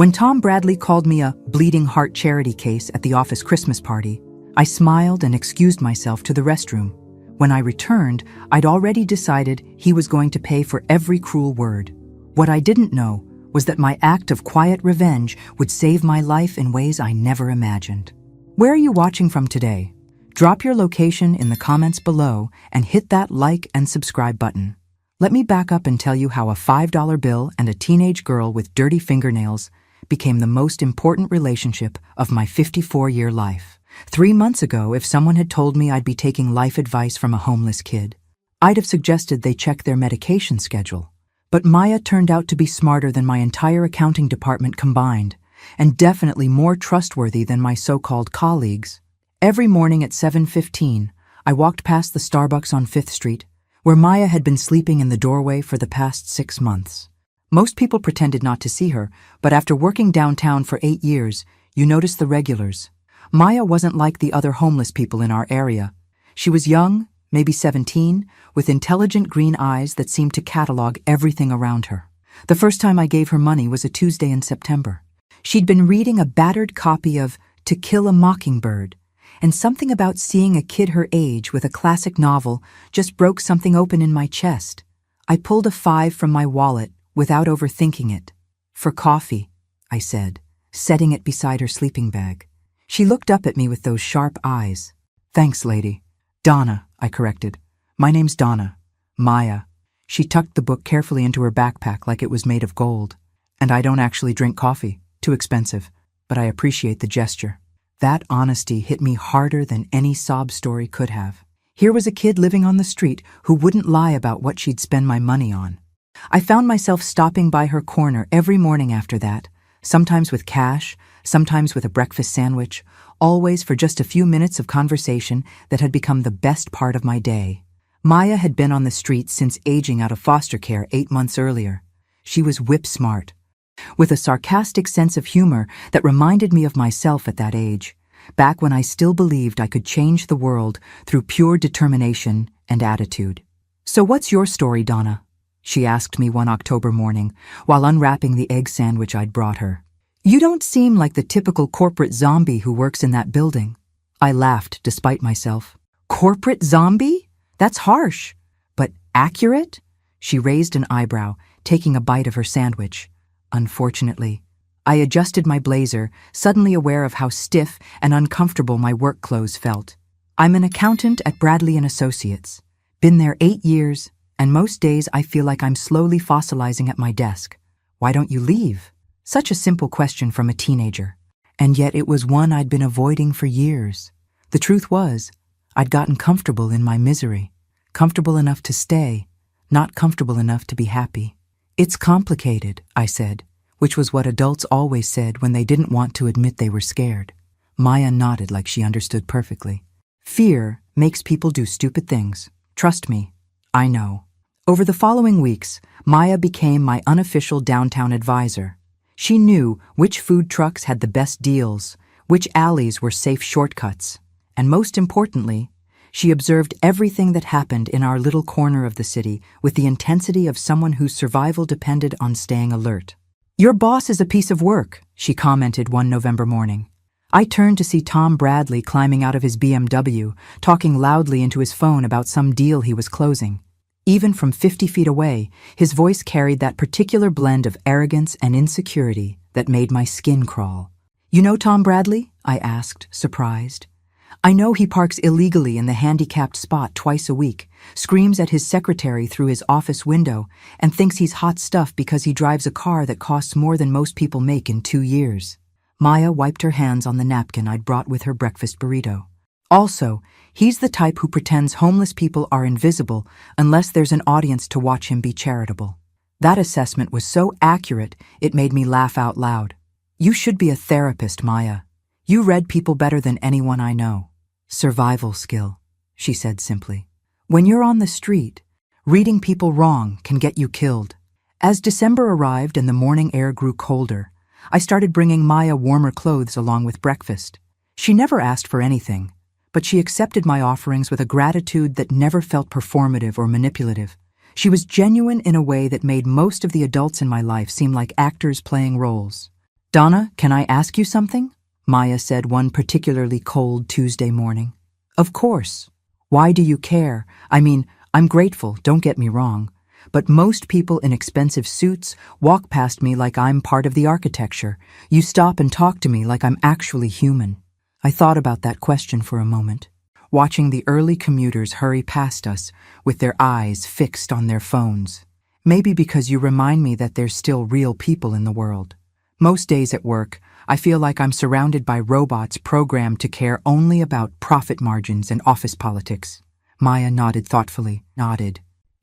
When Tom Bradley called me a bleeding heart charity case at the office Christmas party, I smiled and excused myself to the restroom. When I returned, I'd already decided he was going to pay for every cruel word. What I didn't know was that my act of quiet revenge would save my life in ways I never imagined. Where are you watching from today? Drop your location in the comments below and hit that like and subscribe button. Let me back up and tell you how a $5 bill and a teenage girl with dirty fingernails became the most important relationship of my 54-year life. 3 months ago, if someone had told me I'd be taking life advice from a homeless kid, I'd have suggested they check their medication schedule. But Maya turned out to be smarter than my entire accounting department combined, and definitely more trustworthy than my so-called colleagues. Every morning at 7:15, I walked past the Starbucks on 5th Street, where Maya had been sleeping in the doorway for the past 6 months. Most people pretended not to see her, but after working downtown for 8 years, you notice the regulars. Maya wasn't like the other homeless people in our area. She was young, maybe 17, with intelligent green eyes that seemed to catalog everything around her. The first time I gave her money was a Tuesday in September. She'd been reading a battered copy of To Kill a Mockingbird, and something about seeing a kid her age with a classic novel just broke something open in my chest. I pulled a 5 from my wallet without overthinking it. "For coffee," I said, setting it beside her sleeping bag. She looked up at me with those sharp eyes. "Thanks, lady." "Donna," I corrected. "My name's Donna." "Maya." She tucked the book carefully into her backpack like it was made of gold. "And I don't actually drink coffee. Too expensive. But I appreciate the gesture." That honesty hit me harder than any sob story could have. Here was a kid living on the street who wouldn't lie about what she'd spend my money on. I found myself stopping by her corner every morning after that, sometimes with cash, sometimes with a breakfast sandwich, always for just a few minutes of conversation that had become the best part of my day. Maya had been on the street since aging out of foster care 8 months earlier. She was whip-smart, with a sarcastic sense of humor that reminded me of myself at that age, back when I still believed I could change the world through pure determination and attitude. "So what's your story, Donna?" she asked me one October morning while unwrapping the egg sandwich I'd brought her. "You don't seem like the typical corporate zombie who works in that building." I laughed despite myself. "Corporate zombie? That's harsh. But accurate?" She raised an eyebrow, taking a bite of her sandwich. "Unfortunately." I adjusted my blazer, suddenly aware of how stiff and uncomfortable my work clothes felt. "I'm an accountant at Bradley & Associates. Been there 8 years, and most days I feel like I'm slowly fossilizing at my desk. Why don't you leave?" Such a simple question from a teenager. And yet it was one I'd been avoiding for years. The truth was, I'd gotten comfortable in my misery. Comfortable enough to stay, not comfortable enough to be happy. "It's complicated," I said, which was what adults always said when they didn't want to admit they were scared. Maya nodded like she understood perfectly. "Fear makes people do stupid things. Trust me, I know." Over the following weeks, Maya became my unofficial downtown advisor. She knew which food trucks had the best deals, which alleys were safe shortcuts, and most importantly, she observed everything that happened in our little corner of the city with the intensity of someone whose survival depended on staying alert. "Your boss is a piece of work," she commented one November morning. I turned to see Tom Bradley climbing out of his BMW, talking loudly into his phone about some deal he was closing. Even from 50 feet away, his voice carried that particular blend of arrogance and insecurity that made my skin crawl. "You know Tom Bradley?" I asked, surprised. "I know he parks illegally in the handicapped spot twice a week, screams at his secretary through his office window, and thinks he's hot stuff because he drives a car that costs more than most people make in 2 years. Maya wiped her hands on the napkin I'd brought with her breakfast burrito. "Also, he's the type who pretends homeless people are invisible unless there's an audience to watch him be charitable." That assessment was so accurate, it made me laugh out loud. "You should be a therapist, Maya. You read people better than anyone I know." "Survival skill," she said simply. "When you're on the street, reading people wrong can get you killed." As December arrived and the morning air grew colder, I started bringing Maya warmer clothes along with breakfast. She never asked for anything, but she accepted my offerings with a gratitude that never felt performative or manipulative. She was genuine in a way that made most of the adults in my life seem like actors playing roles. "Donna, can I ask you something?" Maya said one particularly cold Tuesday morning. "Of course. Why do you care? I mean, I'm grateful, don't get me wrong. But most people in expensive suits walk past me like I'm part of the architecture. You stop and talk to me like I'm actually human." I thought about that question for a moment, watching the early commuters hurry past us with their eyes fixed on their phones. Maybe because you remind me that there's still real people in the world. Most days at work, I feel like I'm surrounded by robots programmed to care only about profit margins and office politics. Maya nodded thoughtfully.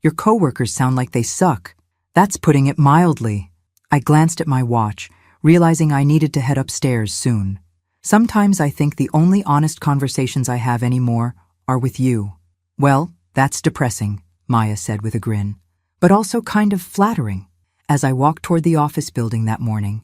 "Your coworkers sound like they suck. That's putting it mildly." I glanced at my watch, realizing I needed to head upstairs soon. Sometimes I think the only honest conversations I have anymore are with you. "Well, that's depressing," Maya said with a grin, "but also kind of flattering." As I walked toward the office building that morning,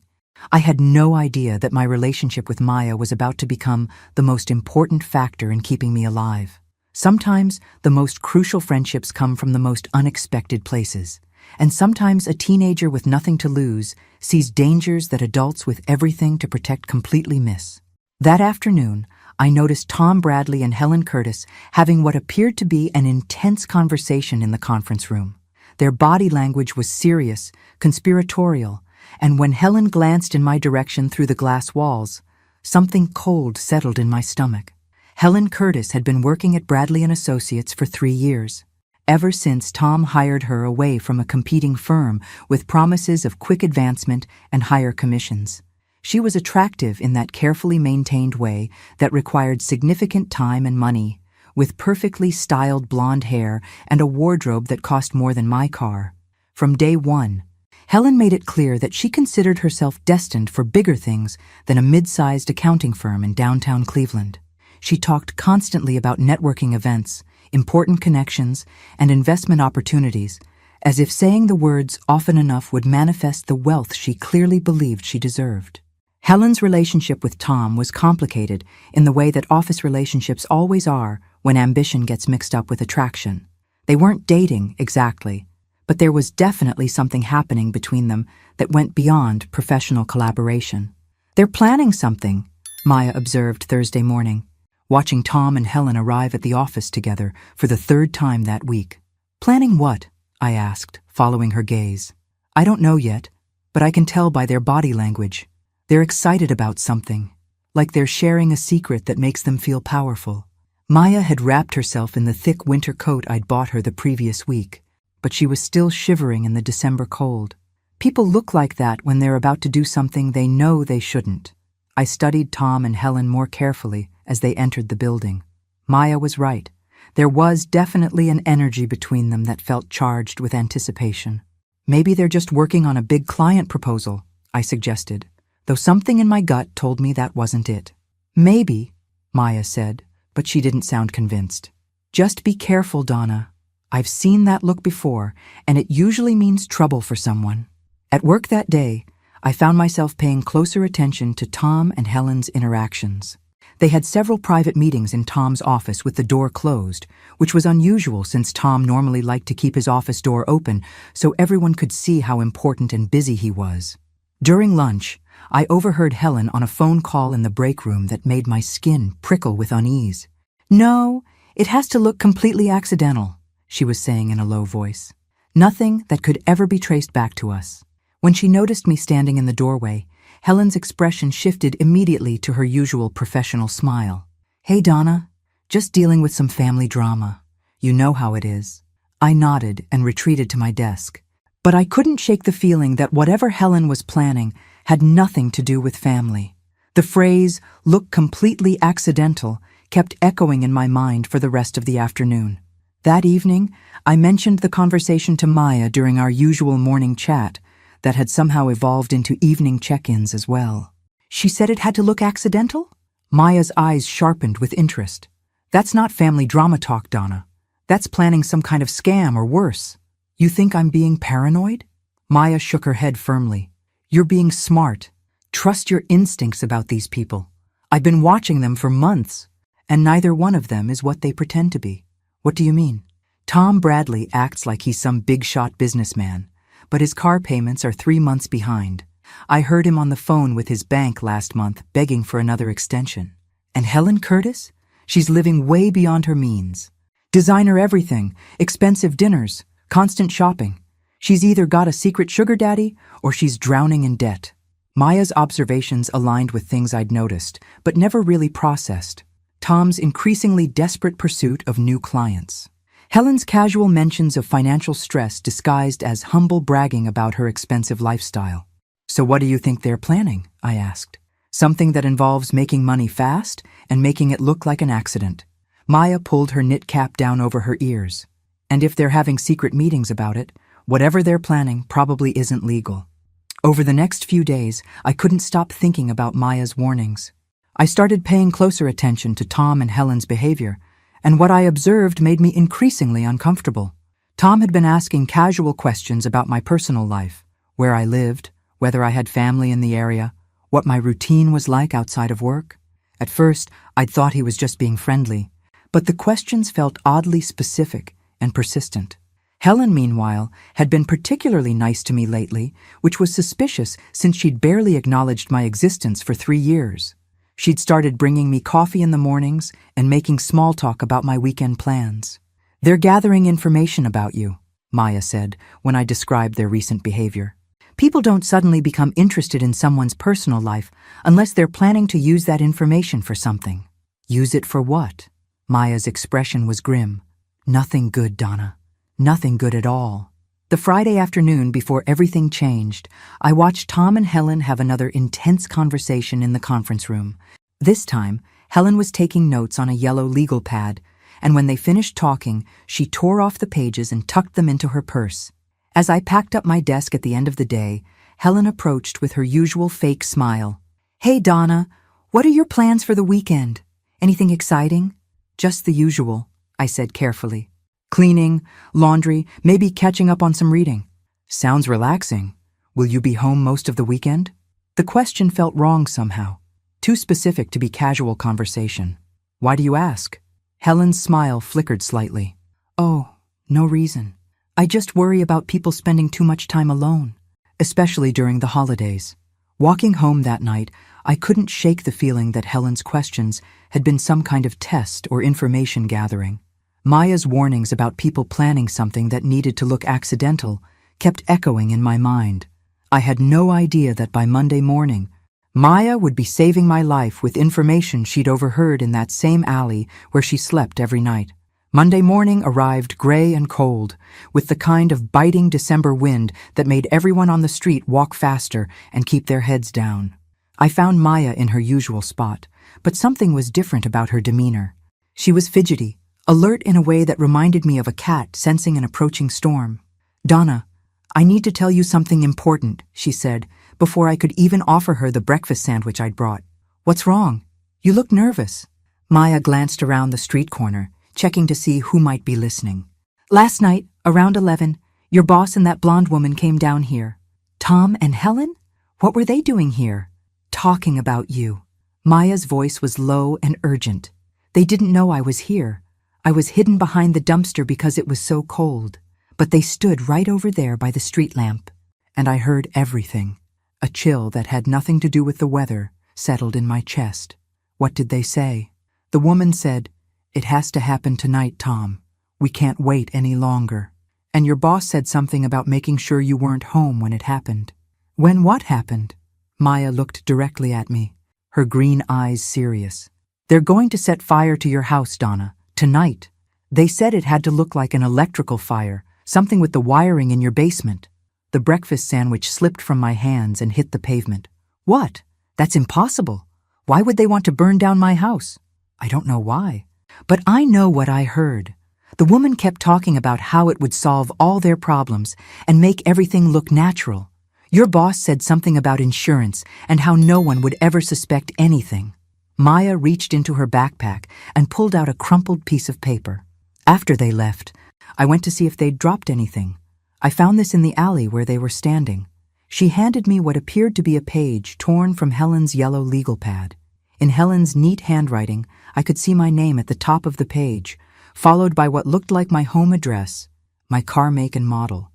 I had no idea that my relationship with Maya was about to become the most important factor in keeping me alive. Sometimes the most crucial friendships come from the most unexpected places, and sometimes a teenager with nothing to lose sees dangers that adults with everything to protect completely miss. That afternoon, I noticed Tom Bradley and Helen Curtis having what appeared to be an intense conversation in the conference room. Their body language was serious, conspiratorial, and when Helen glanced in my direction through the glass walls, something cold settled in my stomach. Helen Curtis had been working at Bradley & Associates for 3 years, ever since Tom hired her away from a competing firm with promises of quick advancement and higher commissions. She was attractive in that carefully maintained way that required significant time and money, with perfectly styled blonde hair and a wardrobe that cost more than my car. From day one, Helen made it clear that she considered herself destined for bigger things than a mid-sized accounting firm in downtown Cleveland. She talked constantly about networking events, important connections, and investment opportunities, as if saying the words often enough would manifest the wealth she clearly believed she deserved. Helen's relationship with Tom was complicated in the way that office relationships always are when ambition gets mixed up with attraction. They weren't dating, exactly, but there was definitely something happening between them that went beyond professional collaboration. "They're planning something," Maya observed Thursday morning, watching Tom and Helen arrive at the office together for the 3rd time that week. "Planning what?" I asked, following her gaze. "I don't know yet, but I can tell by their body language. They're excited about something, like they're sharing a secret that makes them feel powerful." Maya had wrapped herself in the thick winter coat I'd bought her the previous week, but she was still shivering in the December cold. People look like that when they're about to do something they know they shouldn't. I studied Tom and Helen more carefully as they entered the building. Maya was right. There was definitely an energy between them that felt charged with anticipation. "Maybe they're just working on a big client proposal," I suggested, though something in my gut told me that wasn't it. "Maybe," Maya said, but she didn't sound convinced. "Just be careful, Donna. I've seen that look before, and it usually means trouble for someone." At work that day, I found myself paying closer attention to Tom and Helen's interactions. They had several private meetings in Tom's office with the door closed, which was unusual since Tom normally liked to keep his office door open so everyone could see how important and busy he was. During lunch, I overheard Helen on a phone call in the break room that made my skin prickle with unease. "No, it has to look completely accidental," she was saying in a low voice. "Nothing that could ever be traced back to us." When she noticed me standing in the doorway, Helen's expression shifted immediately to her usual professional smile. "Hey, Donna, just dealing with some family drama. You know how it is." I nodded and retreated to my desk. But I couldn't shake the feeling that whatever Helen was planning had nothing to do with family. The phrase, "look completely accidental," kept echoing in my mind for the rest of the afternoon. That evening, I mentioned the conversation to Maya during our usual morning chat that had somehow evolved into evening check-ins as well. "She said it had to look accidental?" Maya's eyes sharpened with interest. "That's not family drama talk, Donna. That's planning some kind of scam or worse." "You think I'm being paranoid?" Maya shook her head firmly. "You're being smart. Trust your instincts about these people. I've been watching them for months, and neither one of them is what they pretend to be." "What do you mean?" "Tom Bradley acts like he's some big-shot businessman, but his car payments are 3 months behind. I heard him on the phone with his bank last month begging for another extension. And Helen Curtis? She's living way beyond her means. Designer everything, expensive dinners, constant shopping. She's either got a secret sugar daddy or she's drowning in debt. Maya's observations aligned with things I'd noticed, but never really processed. Tom's increasingly desperate pursuit of new clients. Helen's casual mentions of financial stress disguised as humble bragging about her expensive lifestyle. So what do you think they're planning? I asked. Something that involves making money fast and making it look like an accident. Maya pulled her knit cap down over her ears. And if they're having secret meetings about it, whatever they're planning probably isn't legal. Over the next few days, I couldn't stop thinking about Maya's warnings. I started paying closer attention to Tom and Helen's behavior, and what I observed made me increasingly uncomfortable. Tom had been asking casual questions about my personal life, where I lived, whether I had family in the area, what my routine was like outside of work. At first, I'd thought he was just being friendly, but the questions felt oddly specific and persistent. Helen, meanwhile, had been particularly nice to me lately, which was suspicious since she'd barely acknowledged my existence for 3 years. She'd started bringing me coffee in the mornings and making small talk about my weekend plans. "They're gathering information about you," Maya said when I described their recent behavior. "People don't suddenly become interested in someone's personal life unless they're planning to use that information for something." "Use it for what?" Maya's expression was grim. "Nothing good, Donna. Nothing good at all." The Friday afternoon before everything changed, I watched Tom and Helen have another intense conversation in the conference room. This time, Helen was taking notes on a yellow legal pad, and when they finished talking, she tore off the pages and tucked them into her purse. As I packed up my desk at the end of the day, Helen approached with her usual fake smile. "Hey, Donna, what are your plans for the weekend? Anything exciting?" "Just the usual," I said carefully. "Cleaning, laundry, maybe catching up on some reading." "Sounds relaxing. Will you be home most of the weekend?" The question felt wrong somehow. Too specific to be casual conversation. "Why do you ask?" Helen's smile flickered slightly. "Oh, no reason. I just worry about people spending too much time alone, especially during the holidays." Walking home that night, I couldn't shake the feeling that Helen's questions had been some kind of test or information gathering. Maya's warnings about people planning something that needed to look accidental kept echoing in my mind. I had no idea that by Monday morning, Maya would be saving my life with information she'd overheard in that same alley where she slept every night. Monday morning arrived gray and cold, with the kind of biting December wind that made everyone on the street walk faster and keep their heads down. I found Maya in her usual spot, but something was different about her demeanor. She was fidgety, alert in a way that reminded me of a cat sensing an approaching storm. "Donna, I need to tell you something important," she said, before I could even offer her the breakfast sandwich I'd brought. "What's wrong? You look nervous." Maya glanced around the street corner, checking to see who might be listening. "Last night, around 11, your boss and that blonde woman came down here." "Tom and Helen? What were they doing here?" "Talking about you." Maya's voice was low and urgent. "They didn't know I was here. I was hidden behind the dumpster because it was so cold. But they stood right over there by the street lamp. And I heard everything. A chill that had nothing to do with the weather settled in my chest. What did they say?" The woman said, "It has to happen tonight, Tom. We can't wait any longer. And your boss said something about making sure you weren't home when it happened." "When what happened?" Maya looked directly at me, her green eyes serious. "They're going to set fire to your house, Donna, tonight. They said it had to look like an electrical fire, something with the wiring in your basement." The breakfast sandwich slipped from my hands and hit the pavement. "What? That's impossible. Why would they want to burn down my house?" "I don't know why. But I know what I heard. The woman kept talking about how it would solve all their problems and make everything look natural. Your boss said something about insurance and how no one would ever suspect anything." Maya reached into her backpack and pulled out a crumpled piece of paper. "After they left, I went to see if they'd dropped anything. I found this in the alley where they were standing." She handed me what appeared to be a page torn from Helen's yellow legal pad. In Helen's neat handwriting, I could see my name at the top of the page, followed by what looked like my home address, my car make and model,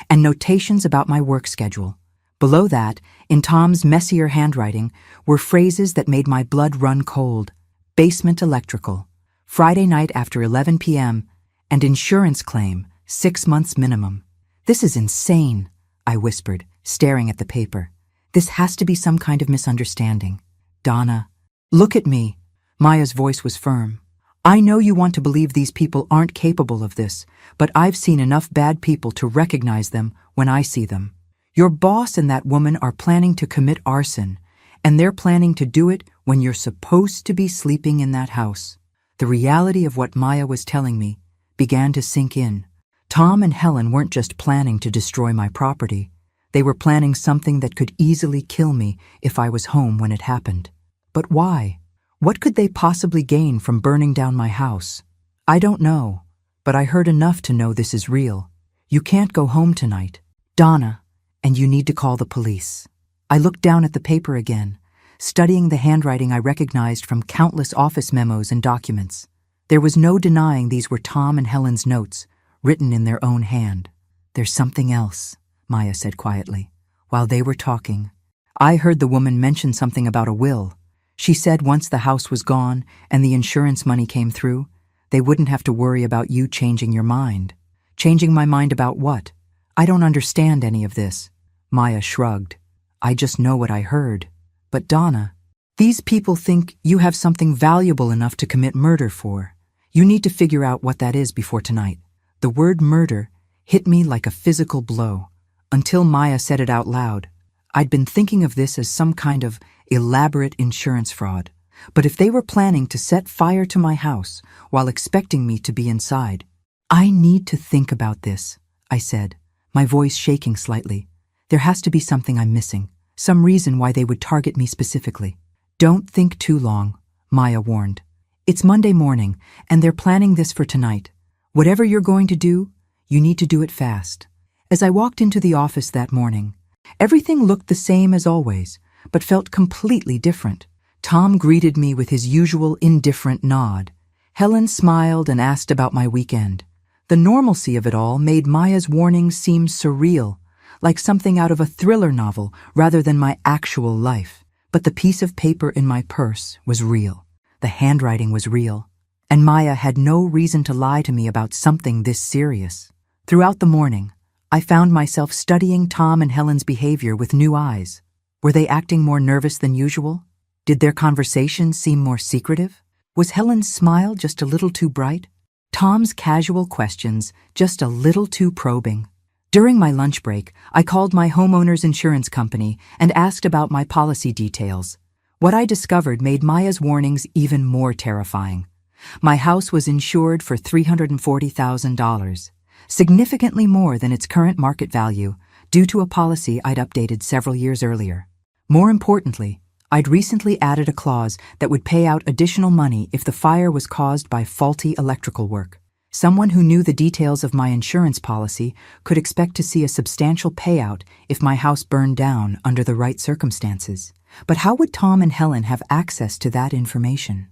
and notations about my work schedule. Below that, in Tom's messier handwriting, were phrases that made my blood run cold. Basement electrical, Friday night after 11 p.m., and insurance claim, 6 months minimum. This is insane, I whispered, staring at the paper. This has to be some kind of misunderstanding. Donna, look at me. Maya's voice was firm. I know you want to believe these people aren't capable of this, but I've seen enough bad people to recognize them when I see them. Your boss and that woman are planning to commit arson, and they're planning to do it when you're supposed to be sleeping in that house. The reality of what Maya was telling me began to sink in. Tom and Helen weren't just planning to destroy my property. They were planning something that could easily kill me if I was home when it happened. But why? What could they possibly gain from burning down my house? I don't know, but I heard enough to know this is real. You can't go home tonight, Donna, and you need to call the police. I looked down at the paper again, studying the handwriting I recognized from countless office memos and documents. There was no denying these were Tom and Helen's notes, written in their own hand. There's something else, Maya said quietly. While they were talking, I heard the woman mention something about a will. She said once the house was gone and the insurance money came through, they wouldn't have to worry about you changing your mind. Changing my mind about what? I don't understand any of this. Maya shrugged. I just know what I heard. But Donna, these people think you have something valuable enough to commit murder for. You need to figure out what that is before tonight. The word murder hit me like a physical blow. Until Maya said it out loud, I'd been thinking of this as some kind of elaborate insurance fraud. But if they were planning to set fire to my house while expecting me to be inside, I need to think about this, I said, my voice shaking slightly. There has to be something I'm missing, some reason why they would target me specifically. Don't think too long, Maya warned. It's Monday morning, and they're planning this for tonight. Whatever you're going to do, you need to do it fast. As I walked into the office that morning, everything looked the same as always, but felt completely different. Tom greeted me with his usual indifferent nod. Helen smiled and asked about my weekend. The normalcy of it all made Maya's warnings seem surreal, like something out of a thriller novel rather than my actual life. But the piece of paper in my purse was real. The handwriting was real. And Maya had no reason to lie to me about something this serious. Throughout the morning, I found myself studying Tom and Helen's behavior with new eyes. Were they acting more nervous than usual? Did their conversations seem more secretive? Was Helen's smile just a little too bright? Tom's casual questions just a little too probing? During my lunch break, I called my homeowner's insurance company and asked about my policy details. What I discovered made Maya's warnings even more terrifying. My house was insured for $340,000, significantly more than its current market value, due to a policy I'd updated several years earlier. More importantly, I'd recently added a clause that would pay out additional money if the fire was caused by faulty electrical work. Someone who knew the details of my insurance policy could expect to see a substantial payout if my house burned down under the right circumstances. But how would Tom and Helen have access to that information?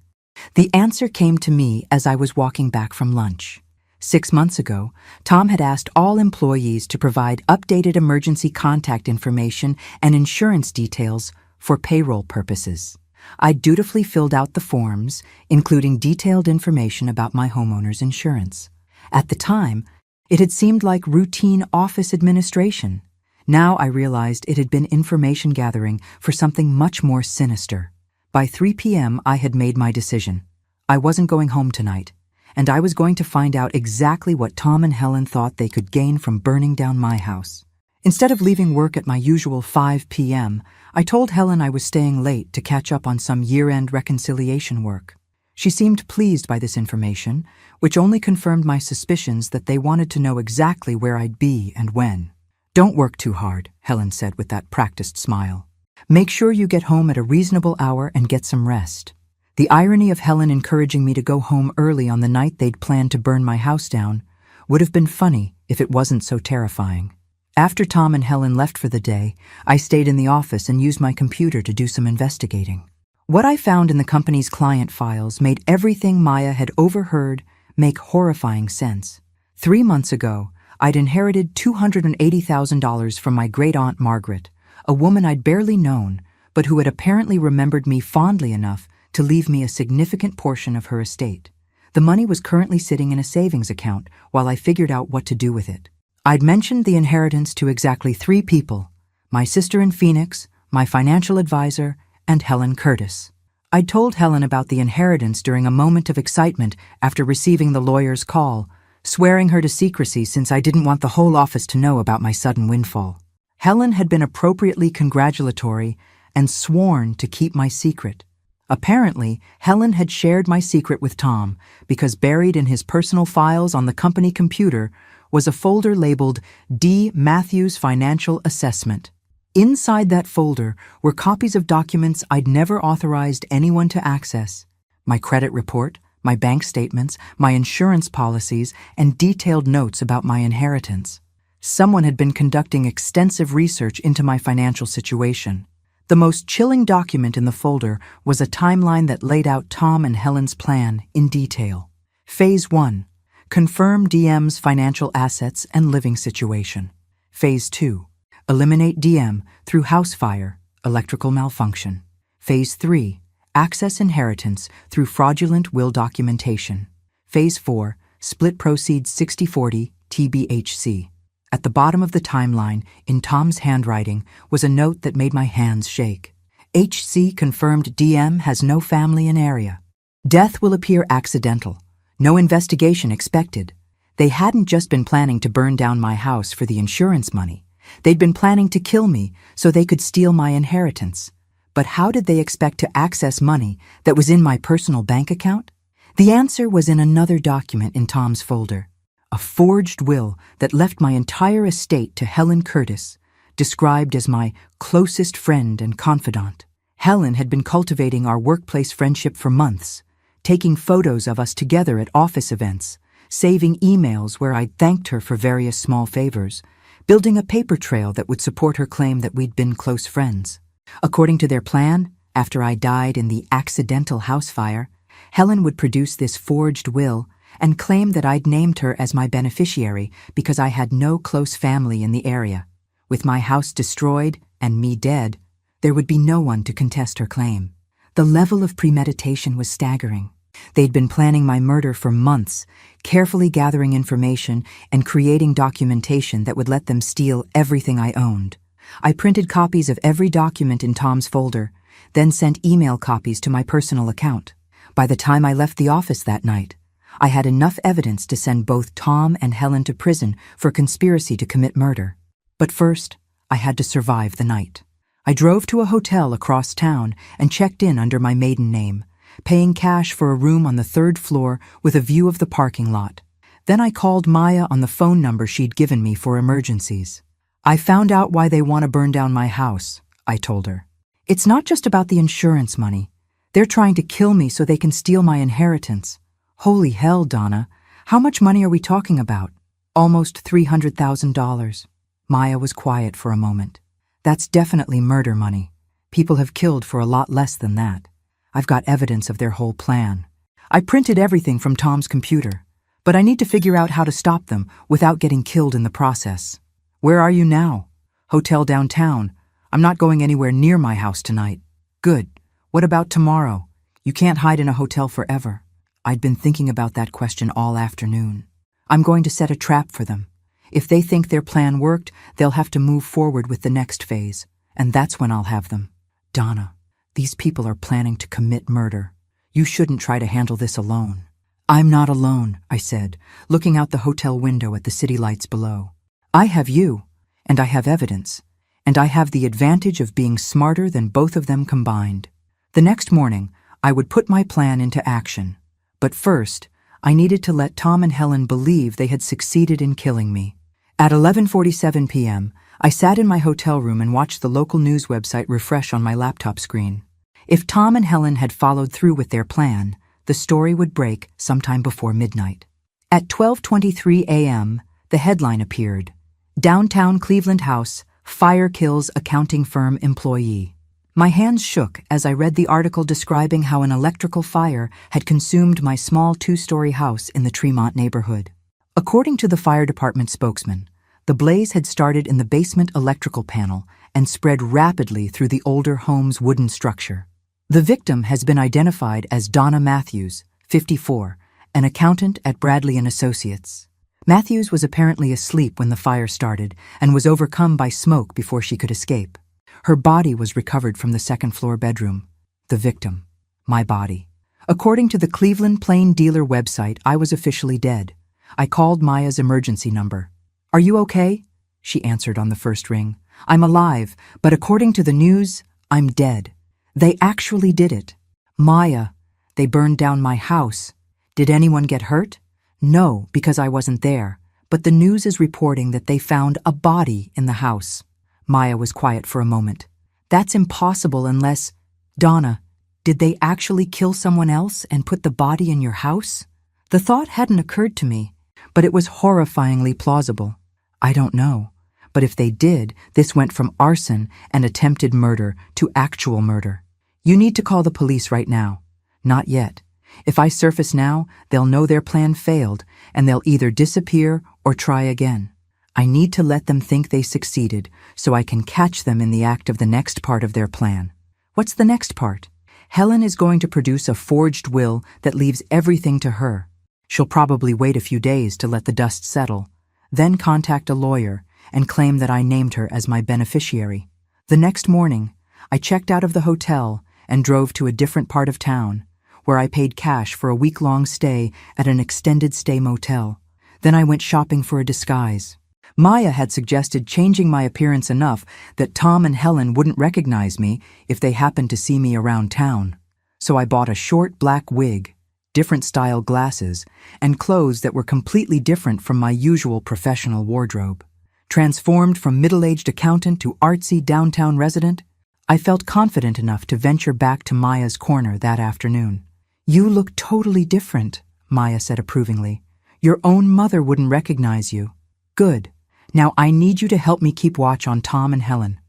The answer came to me as I was walking back from lunch. 6 months ago, Tom had asked all employees to provide updated emergency contact information and insurance details for payroll purposes. I dutifully filled out the forms, including detailed information about my homeowner's insurance. At the time, it had seemed like routine office administration. Now I realized it had been information gathering for something much more sinister. By 3 p.m., I had made my decision. I wasn't going home tonight, and I was going to find out exactly what Tom and Helen thought they could gain from burning down my house. Instead of leaving work at my usual 5 p.m., I told Helen I was staying late to catch up on some year-end reconciliation work. She seemed pleased by this information, which only confirmed my suspicions that they wanted to know exactly where I'd be and when. Don't work too hard, Helen said with that practiced smile. Make sure you get home at a reasonable hour and get some rest. The irony of Helen encouraging me to go home early on the night they'd planned to burn my house down would have been funny if it wasn't so terrifying. After Tom and Helen left for the day, I stayed in the office and used my computer to do some investigating. What I found in the company's client files made everything Maya had overheard make horrifying sense. 3 months ago, I'd inherited $280,000 from my great-aunt Margaret, a woman I'd barely known, but who had apparently remembered me fondly enough to leave me a significant portion of her estate. The money was currently sitting in a savings account while I figured out what to do with it. I'd mentioned the inheritance to exactly 3 people: my sister in Phoenix, my financial advisor, and Helen Curtis. I'd told Helen about the inheritance during a moment of excitement after receiving the lawyer's call, swearing her to secrecy since I didn't want the whole office to know about my sudden windfall. Helen had been appropriately congratulatory and sworn to keep my secret. Apparently, Helen had shared my secret with Tom because buried in his personal files on the company computer was a folder labeled D. Matthews Financial Assessment. Inside that folder were copies of documents I'd never authorized anyone to access: my credit report, my bank statements, my insurance policies, and detailed notes about my inheritance. Someone had been conducting extensive research into my financial situation. The most chilling document in the folder was a timeline that laid out Tom and Helen's plan in detail. Phase 1. Confirm DM's financial assets and living situation. Phase 2. Eliminate DM through house fire, electrical malfunction. Phase 3. Access inheritance through fraudulent will documentation. Phase 4. Split proceeds 60-40, TBHC. At the bottom of the timeline, in Tom's handwriting, was a note that made my hands shake. HC confirmed DM has no family in area. Death will appear accidental. No investigation expected. They hadn't just been planning to burn down my house for the insurance money. They'd been planning to kill me so they could steal my inheritance. But how did they expect to access money that was in my personal bank account? The answer was in another document in Tom's folder. A forged will that left my entire estate to Helen Curtis, described as my closest friend and confidant. Helen had been cultivating our workplace friendship for months, taking photos of us together at office events, saving emails where I'd thanked her for various small favors, building a paper trail that would support her claim that we'd been close friends. According to their plan, after I died in the accidental house fire, Helen would produce this forged will and claim that I'd named her as my beneficiary because I had no close family in the area. With my house destroyed and me dead, there would be no one to contest her claim. The level of premeditation was staggering. They'd been planning my murder for months, carefully gathering information and creating documentation that would let them steal everything I owned. I printed copies of every document in Tom's folder, then sent email copies to my personal account. By the time I left the office that night, I had enough evidence to send both Tom and Helen to prison for conspiracy to commit murder. But first, I had to survive the night. I drove to a hotel across town and checked in under my maiden name, paying cash for a room on the 3rd floor with a view of the parking lot. Then I called Maya on the phone number she'd given me for emergencies. I found out why they want to burn down my house, I told her. It's not just about the insurance money. They're trying to kill me so they can steal my inheritance. Holy hell, Donna. How much money are we talking about? Almost $300,000. Maya was quiet for a moment. That's definitely murder money. People have killed for a lot less than that. I've got evidence of their whole plan. I printed everything from Tom's computer, but I need to figure out how to stop them without getting killed in the process. Where are you now? Hotel downtown. I'm not going anywhere near my house tonight. Good. What about tomorrow? You can't hide in a hotel forever. I'd been thinking about that question all afternoon. I'm going to set a trap for them. If they think their plan worked, they'll have to move forward with the next phase, and that's when I'll have them. Donna, these people are planning to commit murder. You shouldn't try to handle this alone. I'm not alone, I said, looking out the hotel window at the city lights below. I have you, and I have evidence, and I have the advantage of being smarter than both of them combined. The next morning, I would put my plan into action. But first, I needed to let Tom and Helen believe they had succeeded in killing me. At 11:47 p.m., I sat in my hotel room and watched the local news website refresh on my laptop screen. If Tom and Helen had followed through with their plan, the story would break sometime before midnight. At 12:23 a.m., the headline appeared: Downtown Cleveland House, Fire Kills Accounting Firm Employee. My hands shook as I read the article describing how an electrical fire had consumed my small 2-story house in the Tremont neighborhood. According to the fire department spokesman, the blaze had started in the basement electrical panel and spread rapidly through the older home's wooden structure. The victim has been identified as Donna Matthews, 54, an accountant at Bradley and Associates. Matthews was apparently asleep when the fire started and was overcome by smoke before she could escape. Her body was recovered from the second-floor bedroom. The victim. My body. According to the Cleveland Plain Dealer website, I was officially dead. I called Maya's emergency number. "Are you okay?" She answered on the first ring. "I'm alive, but according to the news, I'm dead. They actually did it. Maya, they burned down my house. Did anyone get hurt? No, because I wasn't there. But the news is reporting that they found a body in the house." Maya was quiet for a moment. "That's impossible unless... Donna, did they actually kill someone else and put the body in your house?" The thought hadn't occurred to me, but it was horrifyingly plausible. I don't know, but if they did, this went from arson and attempted murder to actual murder. "You need to call the police right now." "Not yet. If I surface now, they'll know their plan failed, and they'll either disappear or try again. I need to let them think they succeeded so I can catch them in the act of the next part of their plan." "What's the next part?" "Helen is going to produce a forged will that leaves everything to her. She'll probably wait a few days to let the dust settle, then contact a lawyer and claim that I named her as my beneficiary." The next morning, I checked out of the hotel and drove to a different part of town, where I paid cash for a week-long stay at an extended stay motel. Then I went shopping for a disguise. Maya had suggested changing my appearance enough that Tom and Helen wouldn't recognize me if they happened to see me around town. So I bought a short black wig, different style glasses, and clothes that were completely different from my usual professional wardrobe. Transformed from middle-aged accountant to artsy downtown resident, I felt confident enough to venture back to Maya's corner that afternoon. "You look totally different," Maya said approvingly. "Your own mother wouldn't recognize you." "Good. Now I need you to help me keep watch on Tom and Helen.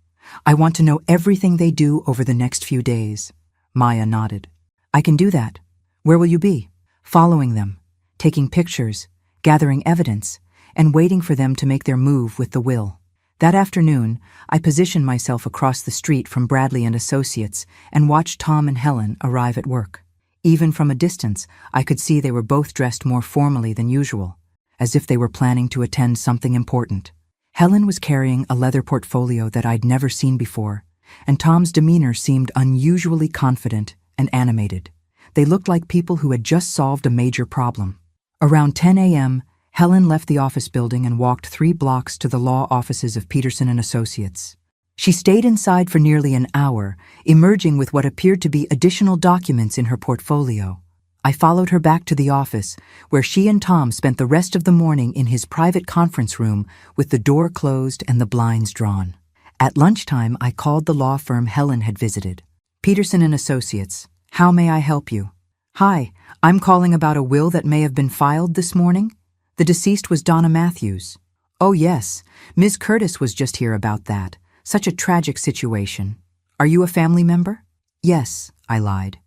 I want to know everything they do over the next few days." Maya nodded. "I can do that. Where will you be?" "Following them, taking pictures, gathering evidence, and waiting for them to make their move with the will." That afternoon, I positioned myself across the street from Bradley and Associates and watched Tom and Helen arrive at work. Even from a distance, I could see they were both dressed more formally than usual, as if they were planning to attend something important. Helen was carrying a leather portfolio that I'd never seen before, and Tom's demeanor seemed unusually confident and animated. They looked like people who had just solved a major problem. Around 10 a.m., Helen left the office building and walked 3 blocks to the law offices of Peterson and Associates. She stayed inside for nearly an hour, emerging with what appeared to be additional documents in her portfolio. I followed her back to the office, where she and Tom spent the rest of the morning in his private conference room with the door closed and the blinds drawn. At lunchtime, I called the law firm Helen had visited. "Peterson and Associates, how may I help you?" "Hi, I'm calling about a will that may have been filed this morning. The deceased was Donna Matthews." "Oh yes, Ms. Curtis was just here about that. Such a tragic situation. Are you a family member?" "Yes," I lied.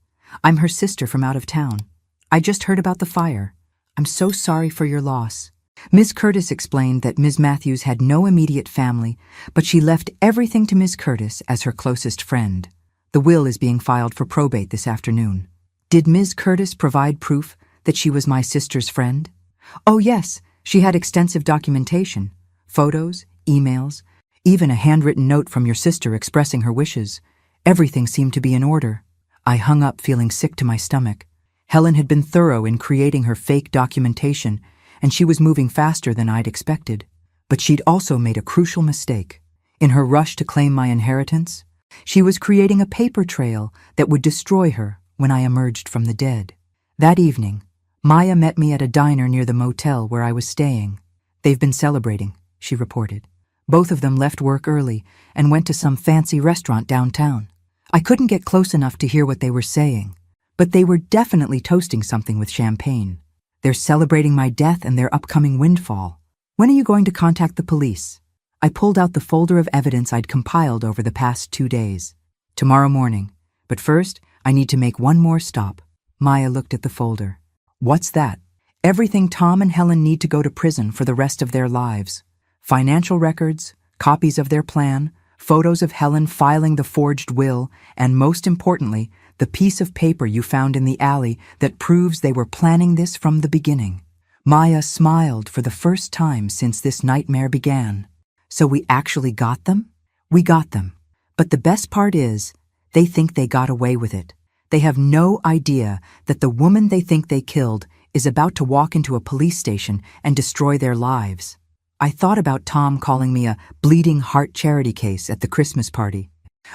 "I'm her sister from out of town. I just heard about the fire. I'm so sorry for your loss." Ms. Curtis explained that Ms. Matthews had no immediate family, but she left everything to Ms. Curtis as her closest friend. The will is being filed for probate this afternoon. "Did Ms. Curtis provide proof that she was my sister's friend?" "Oh yes, she had extensive documentation. Photos, emails, even a handwritten note from your sister expressing her wishes. Everything seemed to be in order." I hung up feeling sick to my stomach. Helen had been thorough in creating her fake documentation, and she was moving faster than I'd expected. But she'd also made a crucial mistake. In her rush to claim my inheritance, she was creating a paper trail that would destroy her when I emerged from the dead. That evening, Maya met me at a diner near the motel where I was staying. "They've been celebrating," she reported. "Both of them left work early and went to some fancy restaurant downtown. I couldn't get close enough to hear what they were saying, but they were definitely toasting something with champagne. They're celebrating my death and their upcoming windfall. When are you going to contact the police?" I pulled out the folder of evidence I'd compiled over the past 2 days. "Tomorrow morning. But first, I need to make one more stop." Maya looked at the folder. "What's that?" "Everything Tom and Helen need to go to prison for the rest of their lives. Financial records, copies of their plan, photos of Helen filing the forged will, and most importantly, the piece of paper you found in the alley that proves they were planning this from the beginning. Maya smiled for the first time since this nightmare began. So we actually got them? We got them. But the best part is, they think they got away with it. They have no idea that the woman they think they killed is about to walk into a police station and destroy their lives. I thought about Tom calling me a bleeding heart charity case at the Christmas party,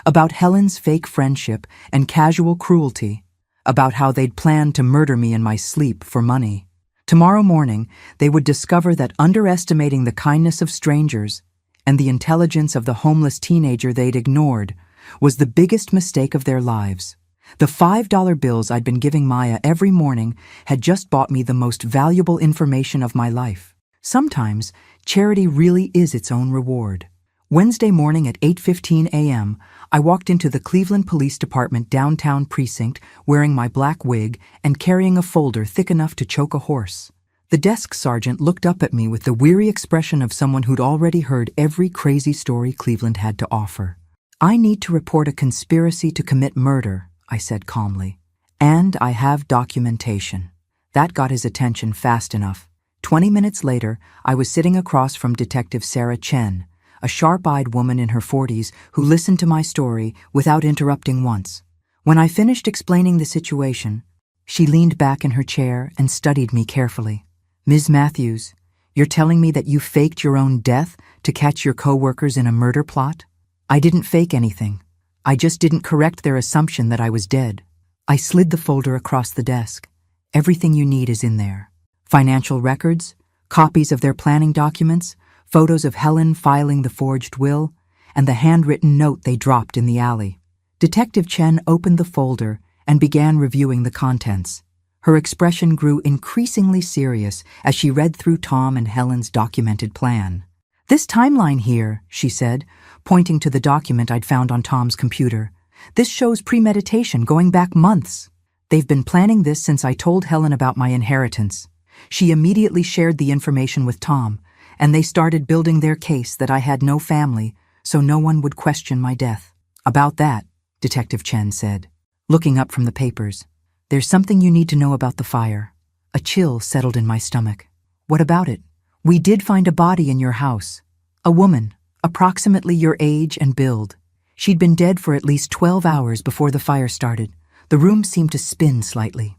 about Helen's fake friendship and casual cruelty, about how they'd planned to murder me in my sleep for money. Tomorrow morning, they would discover that underestimating the kindness of strangers and the intelligence of the homeless teenager they'd ignored was the biggest mistake of their lives. The $5 bills I'd been giving Maya every morning had just bought me the most valuable information of my life. Sometimes, charity really is its own reward. Wednesday morning at 8:15 a.m., I walked into the Cleveland Police Department downtown precinct wearing my black wig and carrying a folder thick enough to choke a horse. The desk sergeant looked up at me with the weary expression of someone who'd already heard every crazy story Cleveland had to offer. "I need to report a conspiracy to commit murder," I said calmly. "And I have documentation." That got his attention fast enough. 20 minutes later, I was sitting across from Detective Sarah Chen, a sharp-eyed woman in her 40s who listened to my story without interrupting once. When I finished explaining the situation, she leaned back in her chair and studied me carefully. "Ms. Matthews, you're telling me that you faked your own death to catch your co-workers in a murder plot?" "I didn't fake anything. I just didn't correct their assumption that I was dead." I slid the folder across the desk. "Everything you need is in there. Financial records, copies of their planning documents, photos of Helen filing the forged will, and the handwritten note they dropped in the alley." Detective Chen opened the folder and began reviewing the contents. Her expression grew increasingly serious as she read through Tom and Helen's documented plan. "This timeline here," she said, pointing to the document I'd found on Tom's computer. "This shows premeditation going back months. They've been planning this since I told Helen about my inheritance." She immediately shared the information with Tom, and they started building their case that I had no family, so no one would question my death. "About that," Detective Chen said, looking up from the papers, "there's something you need to know about the fire." A chill settled in my stomach. "What about it?" "We did find a body in your house. A woman, approximately your age and build. She'd been dead for at least 12 hours before the fire started. The room seemed to spin slightly."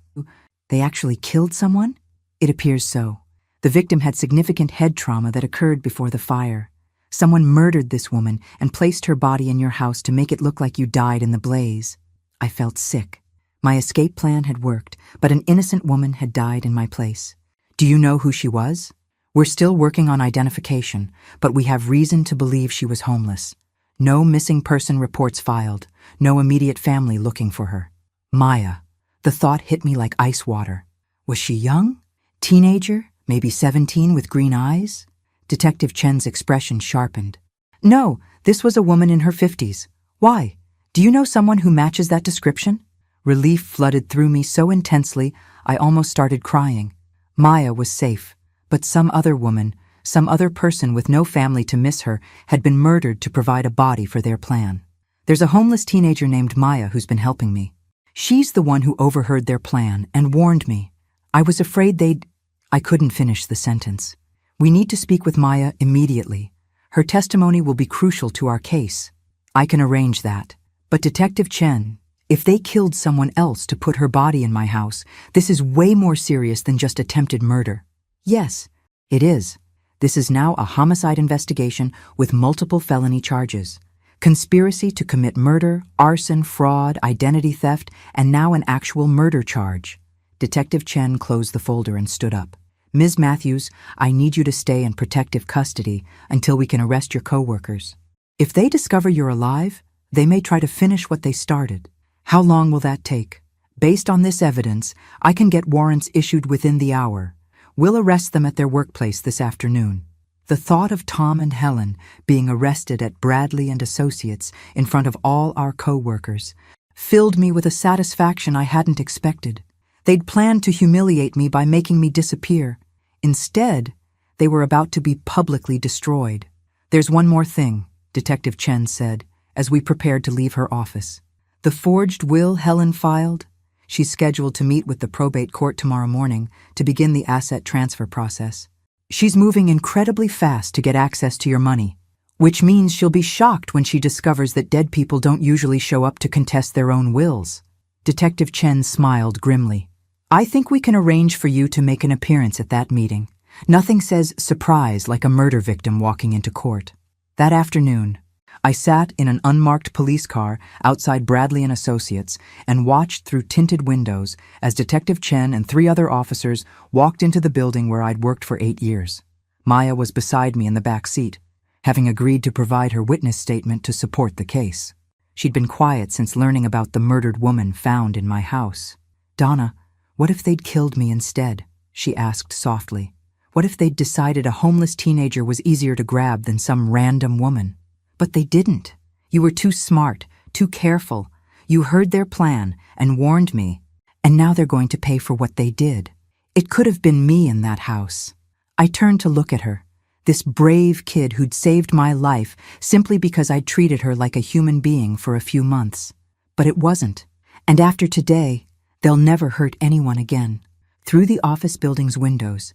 "They actually killed someone?" "It appears so. The victim had significant head trauma that occurred before the fire. Someone murdered this woman and placed her body in your house to make it look like you died in the blaze." I felt sick. My escape plan had worked, but an innocent woman had died in my place. "Do you know who she was?" "We're still working on identification, but we have reason to believe she was homeless. No missing person reports filed, no immediate family looking for her." Maya. The thought hit me like ice water. Was she young? Teenager? Maybe 17 with green eyes? Detective Chen's expression sharpened. "No, this was a woman in her 50s. Why? Do you know someone who matches that description?" Relief flooded through me so intensely, I almost started crying. Maya was safe, but some other woman, some other person with no family to miss her, had been murdered to provide a body for their plan. "There's a homeless teenager named Maya who's been helping me. She's the one who overheard their plan and warned me. I was afraid they'd—" I couldn't finish the sentence. "We need to speak with Maya immediately. Her testimony will be crucial to our case." "I can arrange that. But Detective Chen, if they killed someone else to put her body in my house, this is way more serious than just attempted murder." "Yes, it is. This is now a homicide investigation with multiple felony charges. Conspiracy to commit murder, arson, fraud, identity theft, and now an actual murder charge." Detective Chen closed the folder and stood up. "Ms. Matthews, I need you to stay in protective custody until we can arrest your co-workers. If they discover you're alive, they may try to finish what they started. How long will that take? Based on this evidence, I can get warrants issued within the hour. We'll arrest them at their workplace this afternoon." The thought of Tom and Helen being arrested at Bradley and Associates in front of all our co-workers filled me with a satisfaction I hadn't expected. They'd planned to humiliate me by making me disappear. Instead, they were about to be publicly destroyed. "There's one more thing," Detective Chen said, as we prepared to leave her office. The forged will Helen filed? She's scheduled to meet with the probate court tomorrow morning to begin the asset transfer process. She's moving incredibly fast to get access to your money, which means she'll be shocked when she discovers that dead people don't usually show up to contest their own wills. Detective Chen smiled grimly. I think we can arrange for you to make an appearance at that meeting. Nothing says surprise like a murder victim walking into court. That afternoon, I sat in an unmarked police car outside Bradley & Associates and watched through tinted windows as Detective Chen and 3 other officers walked into the building where I'd worked for 8 years. Maya was beside me in the back seat, having agreed to provide her witness statement to support the case. She'd been quiet since learning about the murdered woman found in my house. Donna, what if they'd killed me instead? She asked softly. What if they'd decided a homeless teenager was easier to grab than some random woman? But they didn't. You were too smart, too careful. You heard their plan and warned me, and now they're going to pay for what they did. It could have been me in that house. I turned to look at her, this brave kid who'd saved my life simply because I'd treated her like a human being for a few months. But it wasn't. And after today, they'll never hurt anyone again. Through the office building's windows,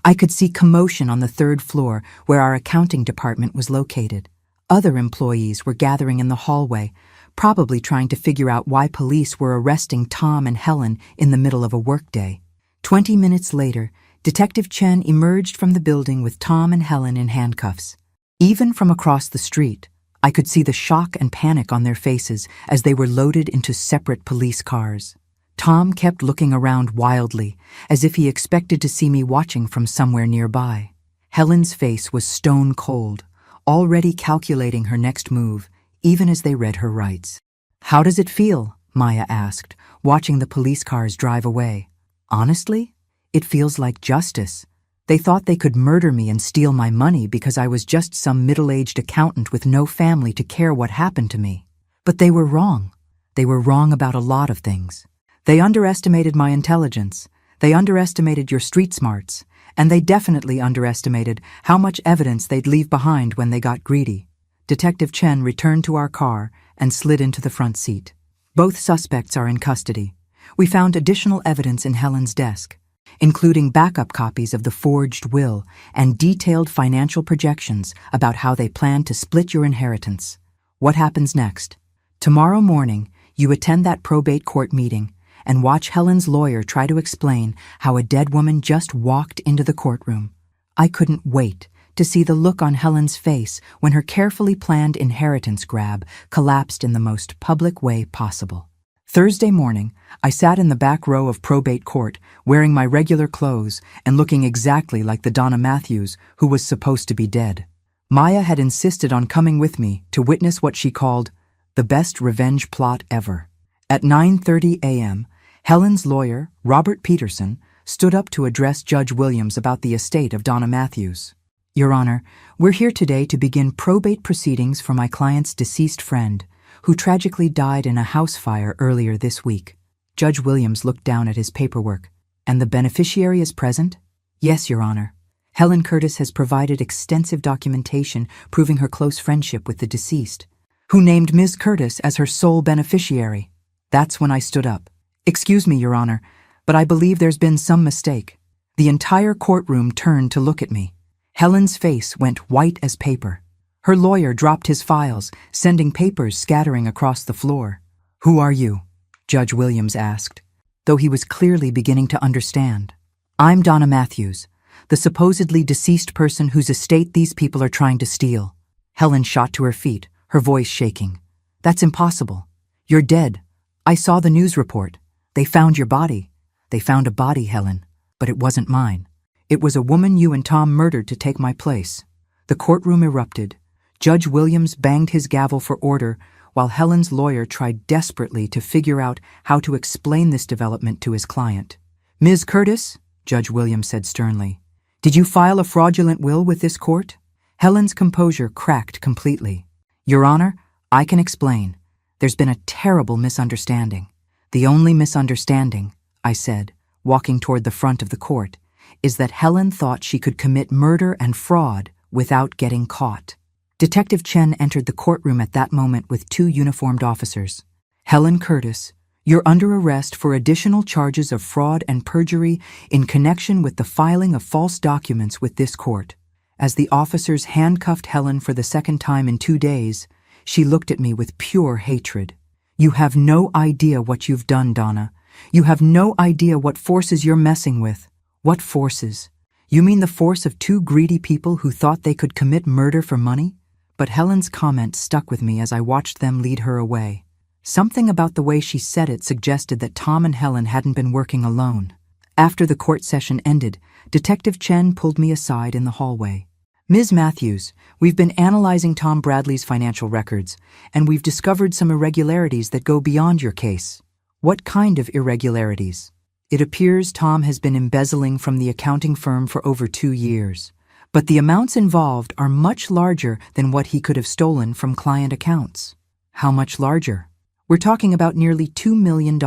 I could see commotion on the 3rd floor where our accounting department was located. Other employees were gathering in the hallway, probably trying to figure out why police were arresting Tom and Helen in the middle of a workday. 20 minutes later, Detective Chen emerged from the building with Tom and Helen in handcuffs. Even from across the street, I could see the shock and panic on their faces as they were loaded into separate police cars. Tom kept looking around wildly, as if he expected to see me watching from somewhere nearby. Helen's face was stone cold, already calculating her next move, even as they read her rights. How does it feel? Maya asked, watching the police cars drive away. Honestly, it feels like justice. They thought they could murder me and steal my money because I was just some middle-aged accountant with no family to care what happened to me. But they were wrong. They were wrong about a lot of things. They underestimated my intelligence, they underestimated your street smarts, and they definitely underestimated how much evidence they'd leave behind when they got greedy. Detective Chen returned to our car and slid into the front seat. Both suspects are in custody. We found additional evidence in Helen's desk, including backup copies of the forged will and detailed financial projections about how they plan to split your inheritance. What happens next? Tomorrow morning, you attend that probate court meeting and watch Helen's lawyer try to explain how a dead woman just walked into the courtroom. I couldn't wait to see the look on Helen's face when her carefully planned inheritance grab collapsed in the most public way possible. Thursday morning, I sat in the back row of probate court, wearing my regular clothes and looking exactly like the Donna Matthews who was supposed to be dead. Maya had insisted on coming with me to witness what she called the best revenge plot ever. At 9:30 a.m., Helen's lawyer, Robert Peterson, stood up to address Judge Williams about the estate of Donna Matthews. Your Honor, we're here today to begin probate proceedings for my client's deceased friend, who tragically died in a house fire earlier this week. Judge Williams looked down at his paperwork. And the beneficiary is present? Yes, Your Honor. Helen Curtis has provided extensive documentation proving her close friendship with the deceased, who named Ms. Curtis as her sole beneficiary. That's when I stood up. Excuse me, Your Honor, but I believe there's been some mistake. The entire courtroom turned to look at me. Helen's face went white as paper. Her lawyer dropped his files, sending papers scattering across the floor. Who are you? Judge Williams asked, though he was clearly beginning to understand. I'm Donna Matthews, the supposedly deceased person whose estate these people are trying to steal. Helen shot to her feet, her voice shaking. That's impossible. You're dead. I saw the news report. They found your body. They found a body, Helen, but it wasn't mine. It was a woman you and Tom murdered to take my place. The courtroom erupted. Judge Williams banged his gavel for order, while Helen's lawyer tried desperately to figure out how to explain this development to his client. Ms. Curtis, Judge Williams said sternly, did you file a fraudulent will with this court? Helen's composure cracked completely. Your Honor, I can explain. There's been a terrible misunderstanding. The only misunderstanding, I said, walking toward the front of the court, is that Helen thought she could commit murder and fraud without getting caught. Detective Chen entered the courtroom at that moment with two uniformed officers. "Helen Curtis, you're under arrest for additional charges of fraud and perjury in connection with the filing of false documents with this court." As the officers handcuffed Helen for the second time in 2 days, she looked at me with pure hatred. "You have no idea what you've done, Donna. You have no idea what forces you're messing with." "What forces? You mean the force of two greedy people who thought they could commit murder for money?" But Helen's comment stuck with me as I watched them lead her away. Something about the way she said it suggested that Tom and Helen hadn't been working alone. After the court session ended, Detective Chen pulled me aside in the hallway. "Ms. Matthews, we've been analyzing Tom Bradley's financial records, and we've discovered some irregularities that go beyond your case." "What kind of irregularities?" "It appears Tom has been embezzling from the accounting firm for over 2 years, but the amounts involved are much larger than what he could have stolen from client accounts." "How much larger?" "We're talking about nearly $2 million.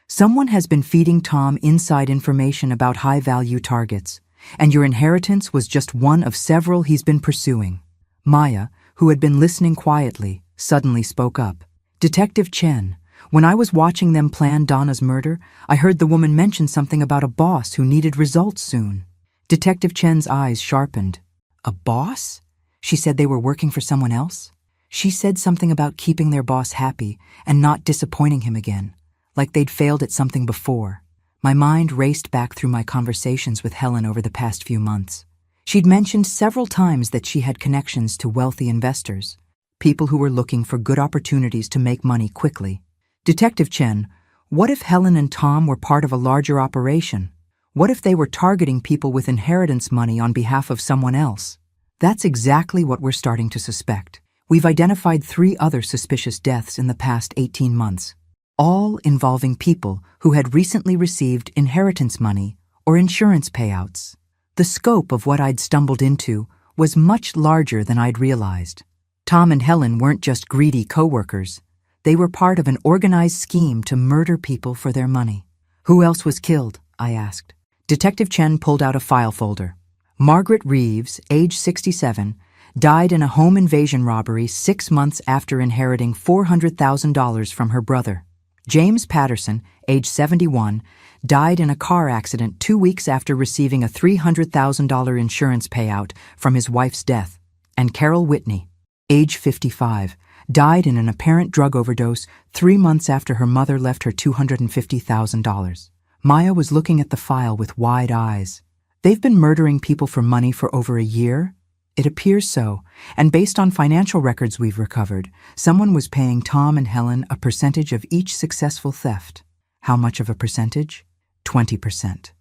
Someone has been feeding Tom inside information about high-value targets, and your inheritance was just one of several he's been pursuing." Maya, who had been listening quietly, suddenly spoke up. "Detective Chen, when I was watching them plan Donna's murder, I heard the woman mention something about a boss who needed results soon." Detective Chen's eyes sharpened. "A boss?" She said they were working for someone else? She said something about keeping their boss happy and not disappointing him again, like they'd failed at something before. My mind raced back through my conversations with Helen over the past few months. She'd mentioned several times that she had connections to wealthy investors, people who were looking for good opportunities to make money quickly. "Detective Chen, what if Helen and Tom were part of a larger operation? What if they were targeting people with inheritance money on behalf of someone else?" "That's exactly what we're starting to suspect. We've identified 3 other suspicious deaths in the past 18 months, all involving people who had recently received inheritance money or insurance payouts." The scope of what I'd stumbled into was much larger than I'd realized. Tom and Helen weren't just greedy coworkers. They were part of an organized scheme to murder people for their money. "Who else was killed?" I asked. Detective Chen pulled out a file folder. "Margaret Reeves, age 67, died in a home invasion robbery 6 months after inheriting $400,000 from her brother. James Patterson, age 71, died in a car accident 2 weeks after receiving a $300,000 insurance payout from his wife's death. And Carol Whitney, age 55, died in an apparent drug overdose 3 months after her mother left her $250,000. Maya was looking at the file with wide eyes. "They've been murdering people for money for over a year?" "It appears so, and based on financial records we've recovered, someone was paying Tom and Helen a percentage of each successful theft." "How much of a percentage?" 20%.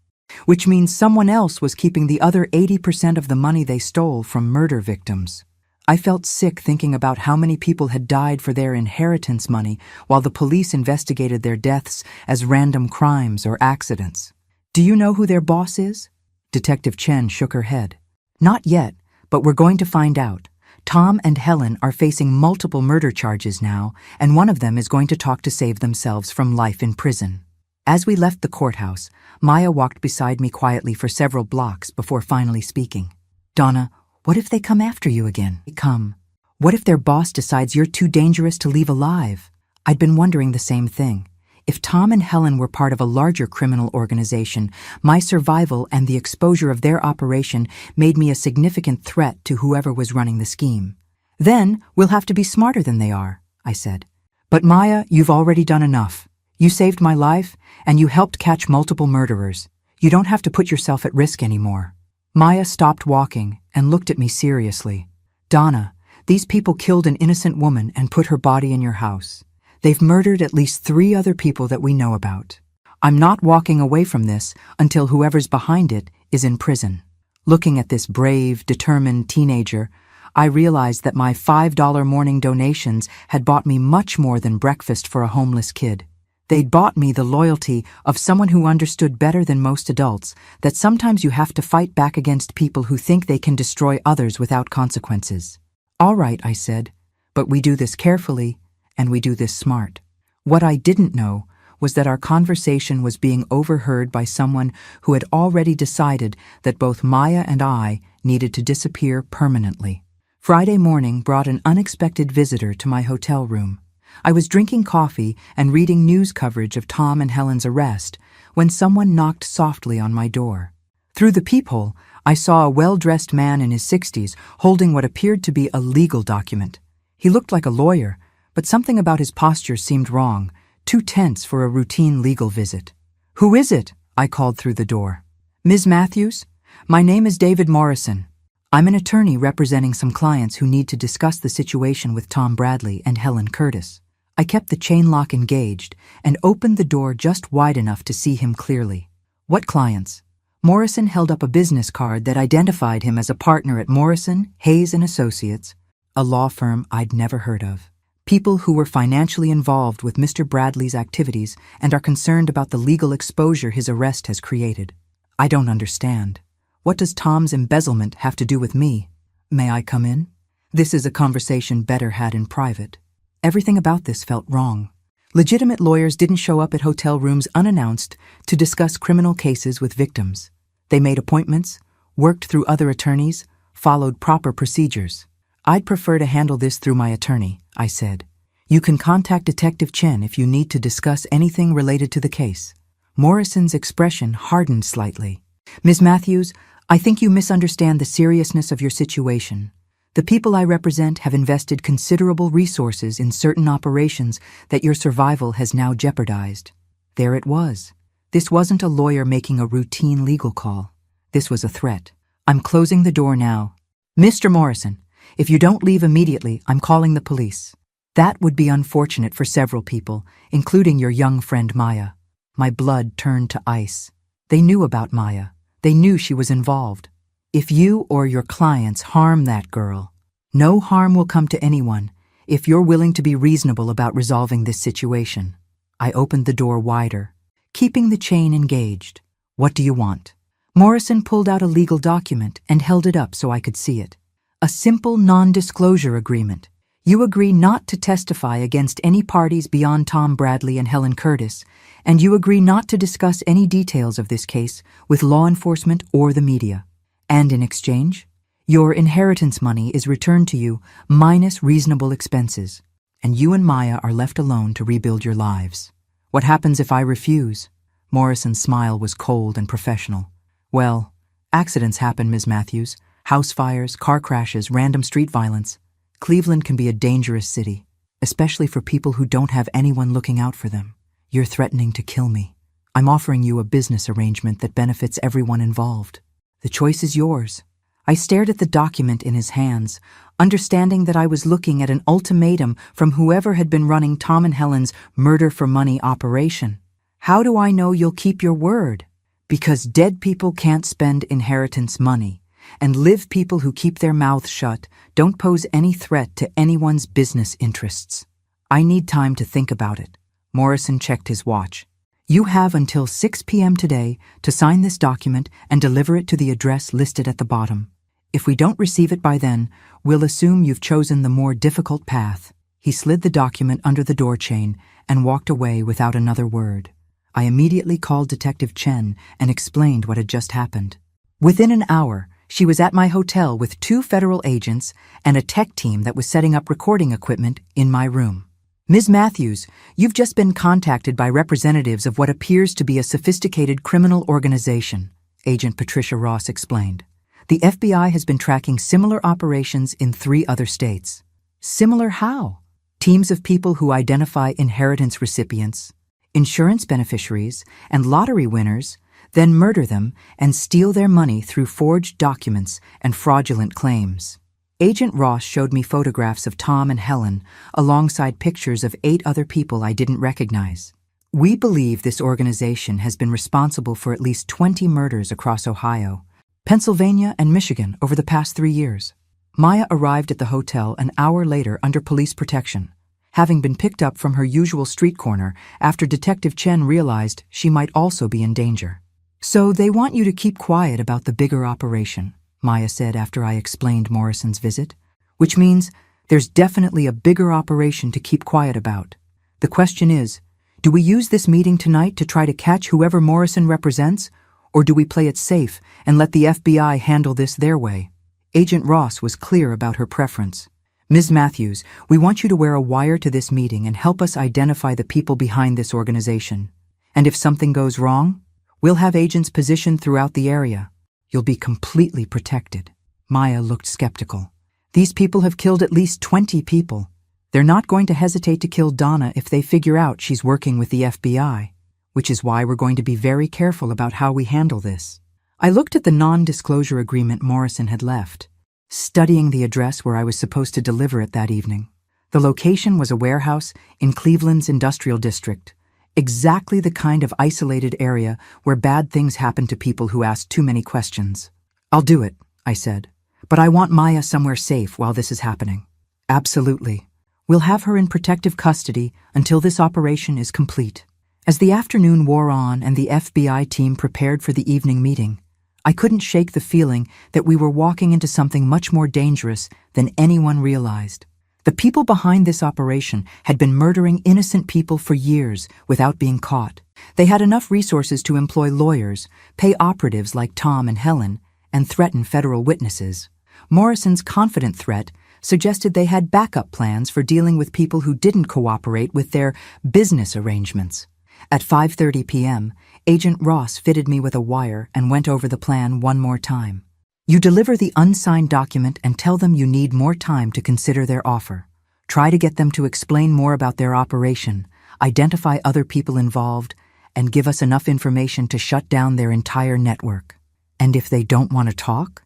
"Which means someone else was keeping the other 80% of the money they stole from murder victims." I felt sick thinking about how many people had died for their inheritance money while the police investigated their deaths as random crimes or accidents. "Do you know who their boss is?" Detective Chen shook her head. "Not yet. But we're going to find out. Tom and Helen are facing multiple murder charges now, and one of them is going to talk to save themselves from life in prison." As we left the courthouse, Maya walked beside me quietly for several blocks before finally speaking. "Donna, what if they come after you again?" "Come. What if their boss decides you're too dangerous to leave alive?" I'd been wondering the same thing. If Tom and Helen were part of a larger criminal organization, my survival and the exposure of their operation made me a significant threat to whoever was running the scheme. "Then we'll have to be smarter than they are," I said. "But Maya, you've already done enough. You saved my life, and you helped catch multiple murderers. You don't have to put yourself at risk anymore." Maya stopped walking and looked at me seriously. "Donna, these people killed an innocent woman and put her body in your house. They've murdered at least 3 other people that we know about. I'm not walking away from this until whoever's behind it is in prison." Looking at this brave, determined teenager, I realized that my $5 morning donations had bought me much more than breakfast for a homeless kid. They'd bought me the loyalty of someone who understood better than most adults that sometimes you have to fight back against people who think they can destroy others without consequences. "All right," I said, "but we do this carefully, and we do this smart." What I didn't know was that our conversation was being overheard by someone who had already decided that both Maya and I needed to disappear permanently. Friday morning brought an unexpected visitor to my hotel room. I was drinking coffee and reading news coverage of Tom and Helen's arrest when someone knocked softly on my door. Through the peephole, I saw a well-dressed man in his 60s holding what appeared to be a legal document. He looked like a lawyer, but something about his posture seemed wrong, too tense for a routine legal visit. "Who is it?" I called through the door. "Ms. Matthews? My name is David Morrison. I'm an attorney representing some clients who need to discuss the situation with Tom Bradley and Helen Curtis." I kept the chain lock engaged and opened the door just wide enough to see him clearly. "What clients?" Morrison held up a business card that identified him as a partner at Morrison, Hayes & Associates, a law firm I'd never heard of. People who were financially involved with Mr. Bradley's activities and are concerned about the legal exposure his arrest has created. "I don't understand. What does Tom's embezzlement have to do with me? May I come in? This is a conversation better had in private." Everything about this felt wrong. Legitimate lawyers didn't show up at hotel rooms unannounced to discuss criminal cases with victims. They made appointments, worked through other attorneys, followed proper procedures. "I'd prefer to handle this through my attorney," I said. "You can contact Detective Chen if you need to discuss anything related to the case." Morrison's expression hardened slightly. "Ms. Matthews, I think you misunderstand the seriousness of your situation. The people I represent have invested considerable resources in certain operations that your survival has now jeopardized." There it was. This wasn't a lawyer making a routine legal call. This was a threat. "I'm closing the door now. Mr. Morrison, if you don't leave immediately, I'm calling the police." That would be unfortunate for several people, including your young friend Maya. My blood turned to ice. They knew about Maya. They knew she was involved. "If you or your clients harm that girl, no harm will come to anyone if you're willing to be reasonable about resolving this situation." I opened the door wider, keeping the chain engaged. "What do you want?" Morrison pulled out a legal document and held it up so I could see it. "A simple non-disclosure agreement. You agree not to testify against any parties beyond Tom Bradley and Helen Curtis, and you agree not to discuss any details of this case with law enforcement or the media. And in exchange, your inheritance money is returned to you minus reasonable expenses, and you and Maya are left alone to rebuild your lives. What happens if I refuse?" Morrison's smile was cold and professional. "Well, accidents happen, Ms. Matthews. House fires, car crashes, random street violence. Cleveland can be a dangerous city, especially for people who don't have anyone looking out for them. You're threatening to kill me. I'm offering you a business arrangement that benefits everyone involved. The choice is yours." I stared at the document in his hands, understanding that I was looking at an ultimatum from whoever had been running Tom and Helen's murder-for-money operation. "How do I know you'll keep your word?" "Because dead people can't spend inheritance money, and live people who keep their mouths shut don't pose any threat to anyone's business interests." "I need time to think about it." Morrison checked his watch. "You have until 6 p.m. today to sign this document and deliver it to the address listed at the bottom. If we don't receive it by then, we'll assume you've chosen the more difficult path." He slid the document under the door chain and walked away without another word. I immediately called Detective Chen and explained what had just happened. Within an hour, she was at my hotel with 2 federal agents and a tech team that was setting up recording equipment in my room. "Ms. Matthews, you've just been contacted by representatives of what appears to be a sophisticated criminal organization," Agent Patricia Ross explained. "The FBI has been tracking similar operations in 3 other states." "Similar how?" "Teams of people who identify inheritance recipients, insurance beneficiaries, and lottery winners, then murder them and steal their money through forged documents and fraudulent claims." Agent Ross showed me photographs of Tom and Helen alongside pictures of 8 other people I didn't recognize. "We believe this organization has been responsible for at least 20 murders across Ohio, Pennsylvania, and Michigan over the past 3 years." Maya arrived at the hotel an hour later under police protection, having been picked up from her usual street corner after Detective Chen realized she might also be in danger. "So they want you to keep quiet about the bigger operation," Maya said after I explained Morrison's visit, "which means there's definitely a bigger operation to keep quiet about. The question is, do we use this meeting tonight to try to catch whoever Morrison represents, or do we play it safe and let the FBI handle this their way?" Agent Ross was clear about her preference. Ms. Matthews, we want you to wear a wire to this meeting and help us identify the people behind this organization. And if something goes wrong, we'll have agents positioned throughout the area. You'll be completely protected. Maya looked skeptical. These people have killed at least 20 people. They're not going to hesitate to kill Donna if they figure out she's working with the FBI, which is why we're going to be very careful about how we handle this. I looked at the non-disclosure agreement Morrison had left, studying the address where I was supposed to deliver it that evening. The location was a warehouse in Cleveland's industrial district, exactly the kind of isolated area where bad things happen to people who ask too many questions. I'll do it, I said, but I want Maya somewhere safe while this is happening. Absolutely. We'll have her in protective custody until this operation is complete. As the afternoon wore on and the FBI team prepared for the evening meeting, I couldn't shake the feeling that we were walking into something much more dangerous than anyone realized. The people behind this operation had been murdering innocent people for years without being caught. They had enough resources to employ lawyers, pay operatives like Tom and Helen, and threaten federal witnesses. Morrison's confident threat suggested they had backup plans for dealing with people who didn't cooperate with their business arrangements. At 5:30 p.m., Agent Ross fitted me with a wire and went over the plan one more time. You deliver the unsigned document and tell them you need more time to consider their offer. Try to get them to explain more about their operation, identify other people involved, and give us enough information to shut down their entire network. And if they don't want to talk?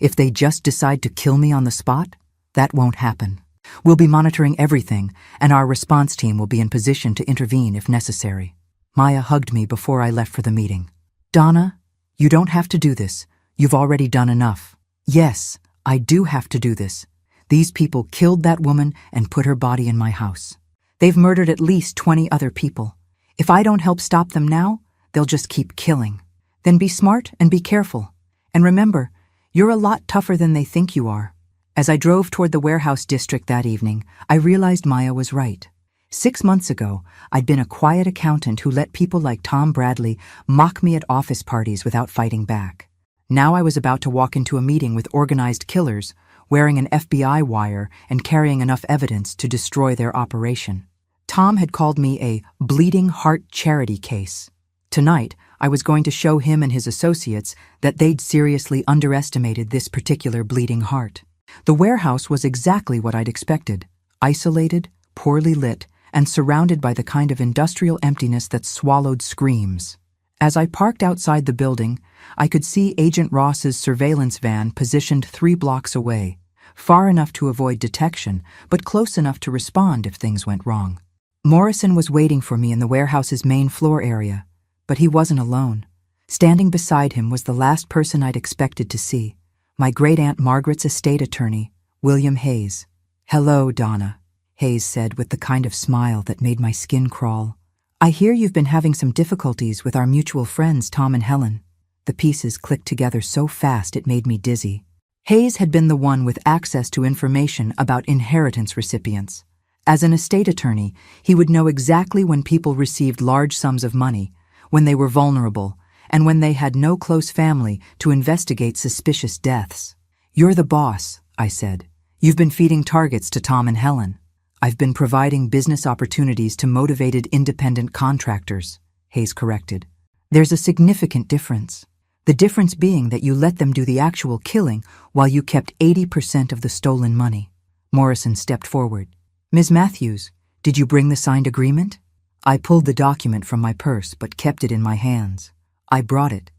If they just decide to kill me on the spot? That won't happen. We'll be monitoring everything, and our response team will be in position to intervene if necessary. Maya hugged me before I left for the meeting. Donna, you don't have to do this. You've already done enough. Yes, I do have to do this. These people killed that woman and put her body in my house. They've murdered at least 20 other people. If I don't help stop them now, they'll just keep killing. Then be smart and be careful. And remember, you're a lot tougher than they think you are. As I drove toward the warehouse district that evening, I realized Maya was right. 6 months ago, I'd been a quiet accountant who let people like Tom Bradley mock me at office parties without fighting back. Now I was about to walk into a meeting with organized killers, wearing an FBI wire and carrying enough evidence to destroy their operation. Tom had called me a bleeding heart charity case. Tonight, I was going to show him and his associates that they'd seriously underestimated this particular bleeding heart. The warehouse was exactly what I'd expected: isolated, poorly lit, and surrounded by the kind of industrial emptiness that swallowed screams. As I parked outside the building, I could see Agent Ross's surveillance van positioned 3 blocks away, far enough to avoid detection, but close enough to respond if things went wrong. Morrison was waiting for me in the warehouse's main floor area, but he wasn't alone. Standing beside him was the last person I'd expected to see: my great-aunt Margaret's estate attorney, William Hayes. "Hello, Donna," Hayes said with the kind of smile that made my skin crawl. "I hear you've been having some difficulties with our mutual friends, Tom and Helen." The pieces clicked together so fast it made me dizzy. Hayes had been the one with access to information about inheritance recipients. As an estate attorney, he would know exactly when people received large sums of money, when they were vulnerable, and when they had no close family to investigate suspicious deaths. "You're the boss," I said. "You've been feeding targets to Tom and Helen." "I've been providing business opportunities to motivated independent contractors," Hayes corrected. "There's a significant difference. The difference being that you let them do the actual killing while you kept 80% of the stolen money." Morrison stepped forward. "Ms. Matthews, did you bring the signed agreement?" I pulled the document from my purse but kept it in my hands. "I brought it.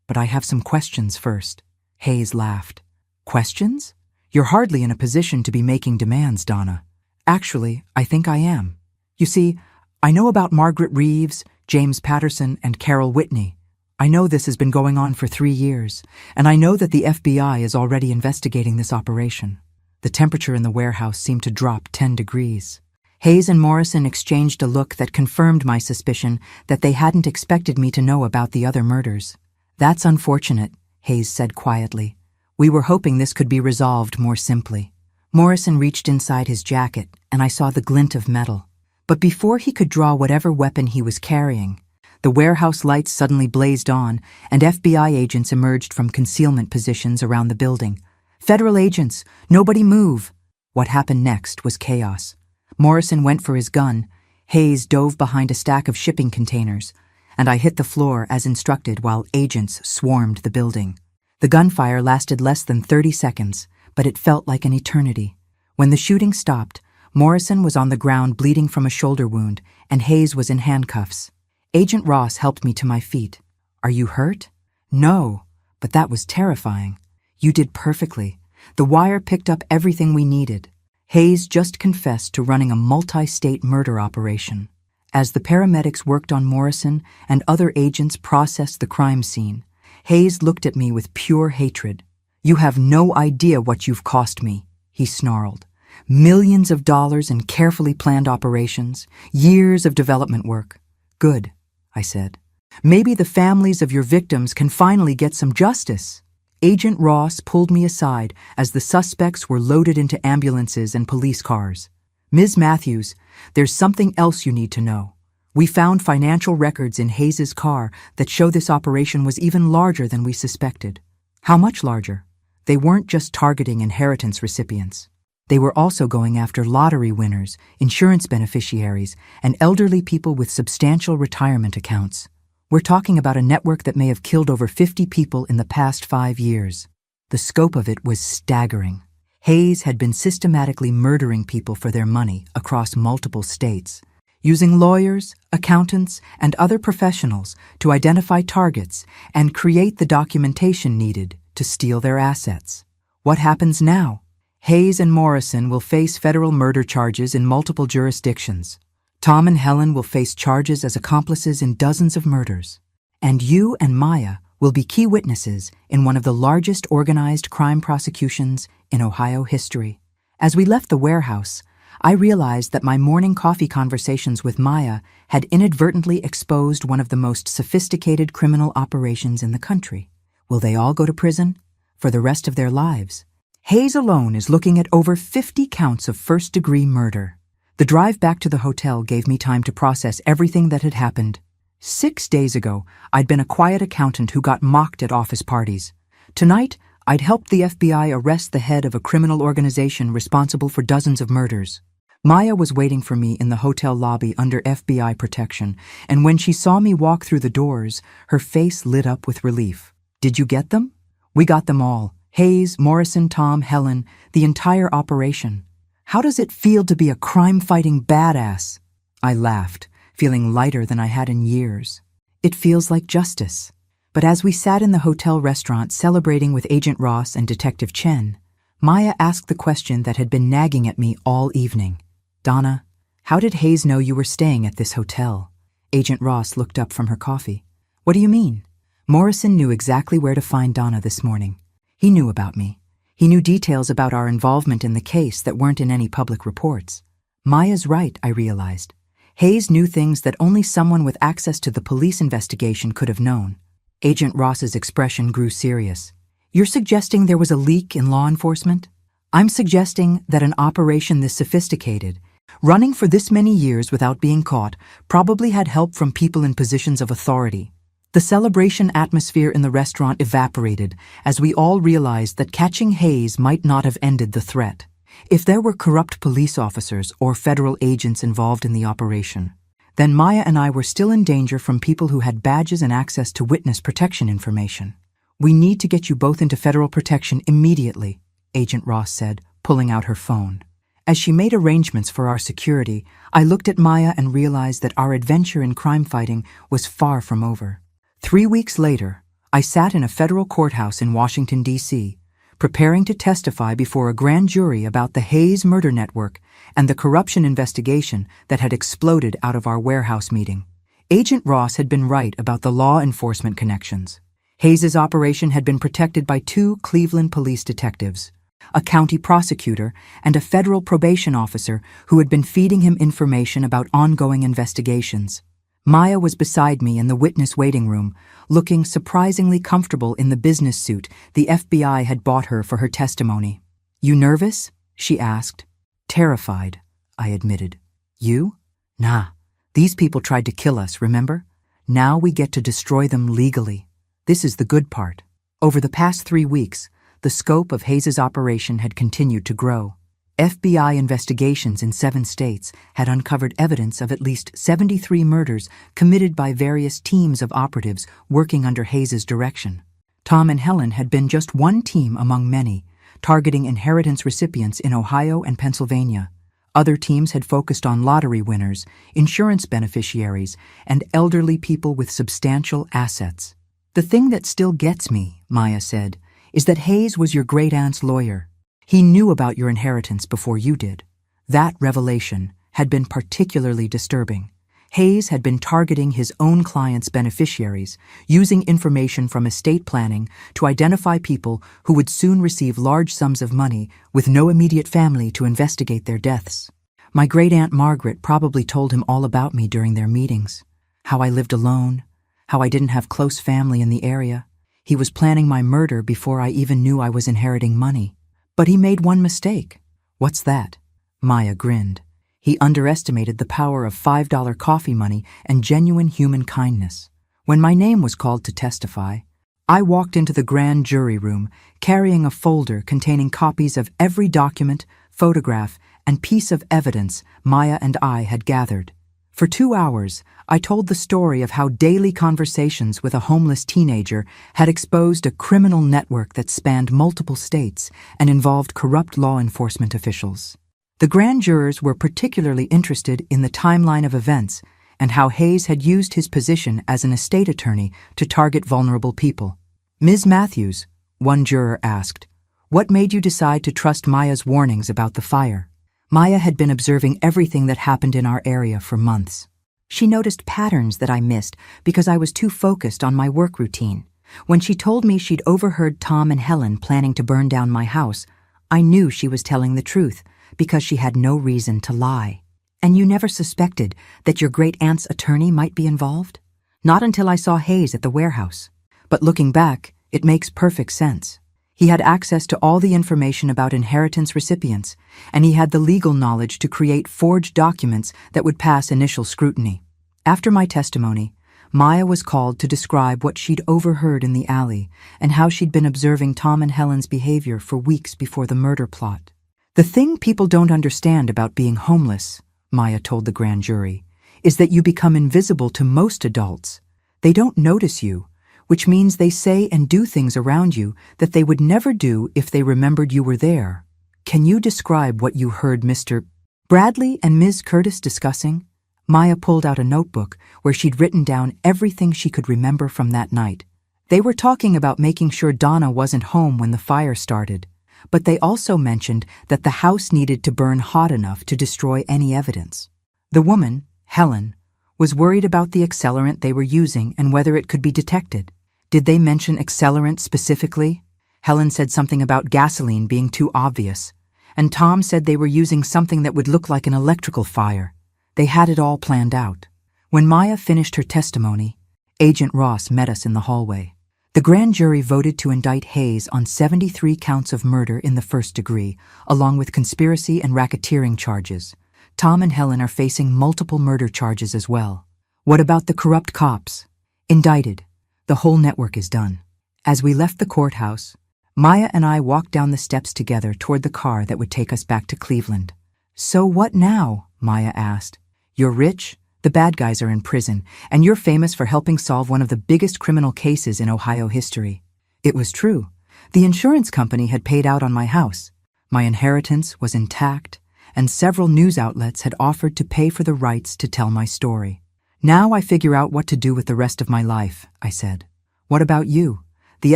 But I have some questions first." Hayes laughed. "Questions? You're hardly in a position to be making demands, Donna." "Actually, I think I am. You see, I know about Margaret Reeves, James Patterson, and Carol Whitney. I know this has been going on for 3 years, and I know that the FBI is already investigating this operation." The temperature in the warehouse seemed to drop 10 degrees. Hayes and Morrison exchanged a look that confirmed my suspicion that they hadn't expected me to know about the other murders. "That's unfortunate," Hayes said quietly. "We were hoping this could be resolved more simply." Morrison reached inside his jacket, and I saw the glint of metal. But before he could draw whatever weapon he was carrying, the warehouse lights suddenly blazed on, and FBI agents emerged from concealment positions around the building, Federal agents! Nobody move! What happened next was chaos. Morrison went for his gun, Hayes dove behind a stack of shipping containers, and I hit the floor as instructed while agents swarmed the building. The gunfire lasted less than 30 seconds, but it felt like an eternity. When the shooting stopped, Morrison was on the ground bleeding from a shoulder wound, and Hayes was in handcuffs. Agent Ross helped me to my feet. "Are you hurt?" "No, but that was terrifying." "You did perfectly. The wire picked up everything we needed." Hayes just confessed to running a multi-state murder operation. As the paramedics worked on Morrison and other agents processed the crime scene, Hayes looked at me with pure hatred. "You have no idea what you've cost me," he snarled. "Millions of dollars in carefully planned operations, years of development work." "Good," I said. "Maybe the families of your victims can finally get some justice." Agent Ross pulled me aside as the suspects were loaded into ambulances and police cars. "Ms. Matthews, there's something else you need to know. We found financial records in Hayes's car that show this operation was even larger than we suspected." "How much larger?" "They weren't just targeting inheritance recipients. They were also going after lottery winners, insurance beneficiaries, and elderly people with substantial retirement accounts. We're talking about a network that may have killed over 50 people in the past 5 years. The scope of it was staggering. Hayes had been systematically murdering people for their money across multiple states, using lawyers, accountants, and other professionals to identify targets and create the documentation needed to steal their assets. What happens now? Hayes and Morrison will face federal murder charges in multiple jurisdictions. Tom and Helen will face charges as accomplices in dozens of murders. And you and Maya will be key witnesses in one of the largest organized crime prosecutions in Ohio history. As we left the warehouse, I realized that my morning coffee conversations with Maya had inadvertently exposed one of the most sophisticated criminal operations in the country. Will they all go to prison? For the rest of their lives? Hayes alone is looking at over 50 counts of first-degree murder. The drive back to the hotel gave me time to process everything that had happened. 6 days ago, I'd been a quiet accountant who got mocked at office parties. Tonight, I'd helped the FBI arrest the head of a criminal organization responsible for dozens of murders. Maya was waiting for me in the hotel lobby under FBI protection, and when she saw me walk through the doors, her face lit up with relief. "Did you get them?" "We got them all. Hayes, Morrison, Tom, Helen, the entire operation." "How does it feel to be a crime-fighting badass?" I laughed, feeling lighter than I had in years. "It feels like justice." But as we sat in the hotel restaurant celebrating with Agent Ross and Detective Chen, Maya asked the question that had been nagging at me all evening. "Donna, how did Hayes know you were staying at this hotel?" Agent Ross looked up from her coffee. "What do you mean?" "Morrison knew exactly where to find Donna this morning. He knew about me. He knew details about our involvement in the case that weren't in any public reports." Maya's right, I realized. Hayes knew things that only someone with access to the police investigation could have known. Agent Ross's expression grew serious. "You're suggesting there was a leak in law enforcement?" "I'm suggesting that an operation this sophisticated, running for this many years without being caught, probably had help from people in positions of authority." The celebration atmosphere in the restaurant evaporated as we all realized that catching Hayes might not have ended the threat. If there were corrupt police officers or federal agents involved in the operation, then Maya and I were still in danger from people who had badges and access to witness protection information. "We need to get you both into federal protection immediately," Agent Ross said, pulling out her phone. As she made arrangements for our security, I looked at Maya and realized that our adventure in crime fighting was far from over. 3 weeks later, I sat in a federal courthouse in Washington, D.C., preparing to testify before a grand jury about the Hayes murder network and the corruption investigation that had exploded out of our warehouse meeting. Agent Ross had been right about the law enforcement connections. Hayes's operation had been protected by 2 Cleveland police detectives, a county prosecutor, and a federal probation officer who had been feeding him information about ongoing investigations. Maya was beside me in the witness waiting room, looking surprisingly comfortable in the business suit the FBI had bought her for her testimony. "You nervous?" she asked. "Terrified," I admitted. "You?" "Nah. These people tried to kill us, remember? Now we get to destroy them legally. This is the good part. Over the past 3 weeks, the scope of Hayes's operation had continued to grow. FBI investigations in 7 states had uncovered evidence of at least 73 murders committed by various teams of operatives working under Hayes's direction. Tom and Helen had been just one team among many, targeting inheritance recipients in Ohio and Pennsylvania. Other teams had focused on lottery winners, insurance beneficiaries, and elderly people with substantial assets. "The thing that still gets me," Maya said, "is that Hayes was your great-aunt's lawyer. He knew about your inheritance before you did." That revelation had been particularly disturbing. Hayes had been targeting his own clients' beneficiaries, using information from estate planning to identify people who would soon receive large sums of money with no immediate family to investigate their deaths. My great-aunt Margaret probably told him all about me during their meetings. How I lived alone, how I didn't have close family in the area. He was planning my murder before I even knew I was inheriting money. But he made one mistake. "What's that?" Maya grinned. "He underestimated the power of $5 coffee money and genuine human kindness. When my name was called to testify, I walked into the grand jury room carrying a folder containing copies of every document, photograph, and piece of evidence Maya and I had gathered. For 2 hours, I told the story of how daily conversations with a homeless teenager had exposed a criminal network that spanned multiple states and involved corrupt law enforcement officials. The grand jurors were particularly interested in the timeline of events and how Hayes had used his position as an estate attorney to target vulnerable people. "Ms. Matthews," one juror asked, "what made you decide to trust Maya's warnings about the fire?" Maya had been observing everything that happened in our area for months. "She noticed patterns that I missed because I was too focused on my work routine. When she told me she'd overheard Tom and Helen planning to burn down my house, I knew she was telling the truth because she had no reason to lie." "And you never suspected that your great-aunt's attorney might be involved?" "Not until I saw Hayes at the warehouse. But looking back, it makes perfect sense. He had access to all the information about inheritance recipients, and he had the legal knowledge to create forged documents that would pass initial scrutiny." After my testimony, Maya was called to describe what she'd overheard in the alley and how she'd been observing Tom and Helen's behavior for weeks before the murder plot. "The thing people don't understand about being homeless," Maya told the grand jury, "is that you become invisible to most adults. They don't notice you, which means they say and do things around you that they would never do if they remembered you were there. Can you describe what you heard Mr. Bradley and Ms. Curtis discussing?" Maya pulled out a notebook where she'd written down everything she could remember from that night. "They were talking about making sure Donna wasn't home when the fire started, but they also mentioned that the house needed to burn hot enough to destroy any evidence. The woman, Helen, was worried about the accelerant they were using and whether it could be detected." "Did they mention accelerant specifically?" "Helen said something about gasoline being too obvious, and Tom said they were using something that would look like an electrical fire. They had it all planned out." When Maya finished her testimony, Agent Ross met us in the hallway. The grand jury voted to indict Hayes on 73 counts of murder in the first degree, along with conspiracy and racketeering charges. Tom and Helen are facing multiple murder charges as well. "What about the corrupt cops?" "Indicted. The whole network is done." As we left the courthouse, Maya and I walked down the steps together toward the car that would take us back to Cleveland. "So what now?" Maya asked. "You're rich, the bad guys are in prison, and you're famous for helping solve one of the biggest criminal cases in Ohio history." It was true. The insurance company had paid out on my house. My inheritance was intact, and several news outlets had offered to pay for the rights to tell my story. "Now I figure out what to do with the rest of my life," I said. "What about you? The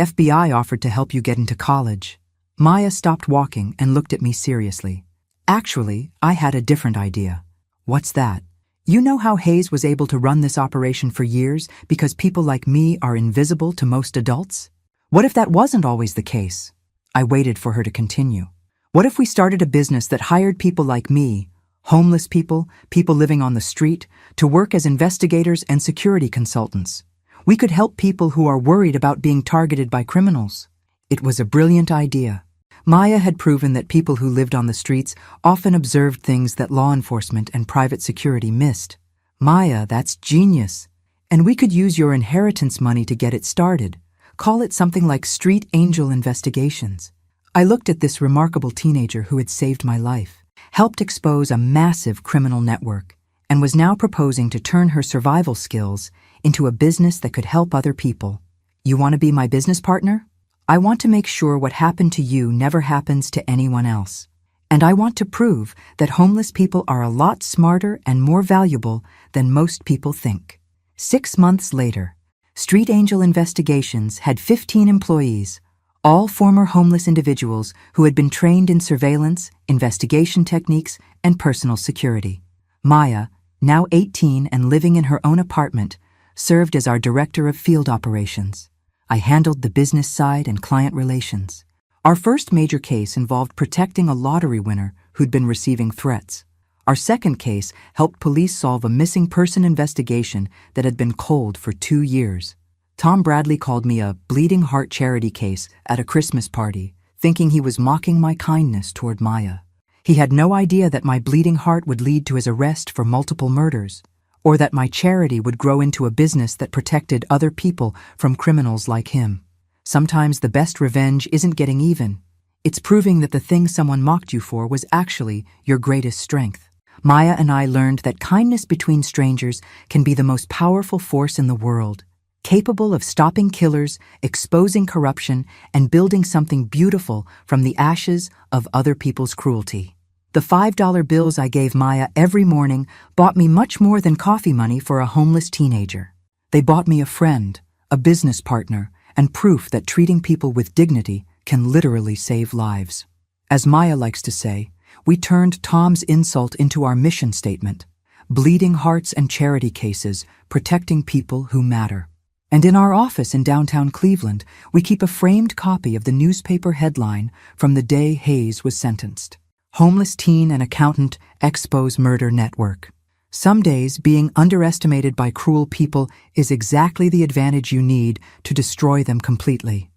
FBI offered to help you get into college." Maya stopped walking and looked at me seriously. "Actually, I had a different idea." "What's that?" "You know how Hayes was able to run this operation for years because people like me are invisible to most adults? What if that wasn't always the case?" I waited for her to continue. "What if we started a business that hired people like me, homeless people, people living on the street, to work as investigators and security consultants? We could help people who are worried about being targeted by criminals." It was a brilliant idea. Maya had proven that people who lived on the streets often observed things that law enforcement and private security missed. "Maya, that's genius. And we could use your inheritance money to get it started. call it something like Street Angel Investigations. I looked at this remarkable teenager who had saved my life, helped expose a massive criminal network, and was now proposing to turn her survival skills into a business that could help other people. You want to be my business partner? I want to make sure what happened to you never happens to anyone else. And I want to prove that homeless people are a lot smarter and more valuable than most people think. 6 months later, Street Angel Investigations had 15 employees, all former homeless individuals who had been trained in surveillance, investigation techniques, and personal security. Maya, now 18 and living in her own apartment, served as our director of field operations. I handled the business side and client relations. Our first major case involved protecting a lottery winner who'd been receiving threats. Our second case helped police solve a missing person investigation that had been cold for 2 years. Tom Bradley called me a bleeding heart charity case at a Christmas party, thinking he was mocking my kindness toward Maya. He had no idea that my bleeding heart would lead to his arrest for multiple murders, or that my charity would grow into a business that protected other people from criminals like him. Sometimes the best revenge isn't getting even. It's proving that the thing someone mocked you for was actually your greatest strength. Maya and I learned that kindness between strangers can be the most powerful force in the world, capable of stopping killers, exposing corruption, and building something beautiful from the ashes of other people's cruelty. The $5 bills I gave Maya every morning bought me much more than coffee money for a homeless teenager. They bought me a friend, a business partner, and proof that treating people with dignity can literally save lives. As Maya likes to say, we turned Tom's insult into our mission statement: bleeding hearts and charity cases, protecting people who matter. And in our office in downtown Cleveland, we keep a framed copy of the newspaper headline from the day Hayes was sentenced: Homeless Teen and Accountant Expose Murder Network. Some days, being underestimated by cruel people is exactly the advantage you need to destroy them completely.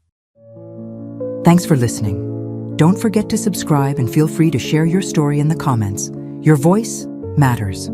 Thanks for listening. Don't forget to subscribe and feel free to share your story in the comments. Your voice matters.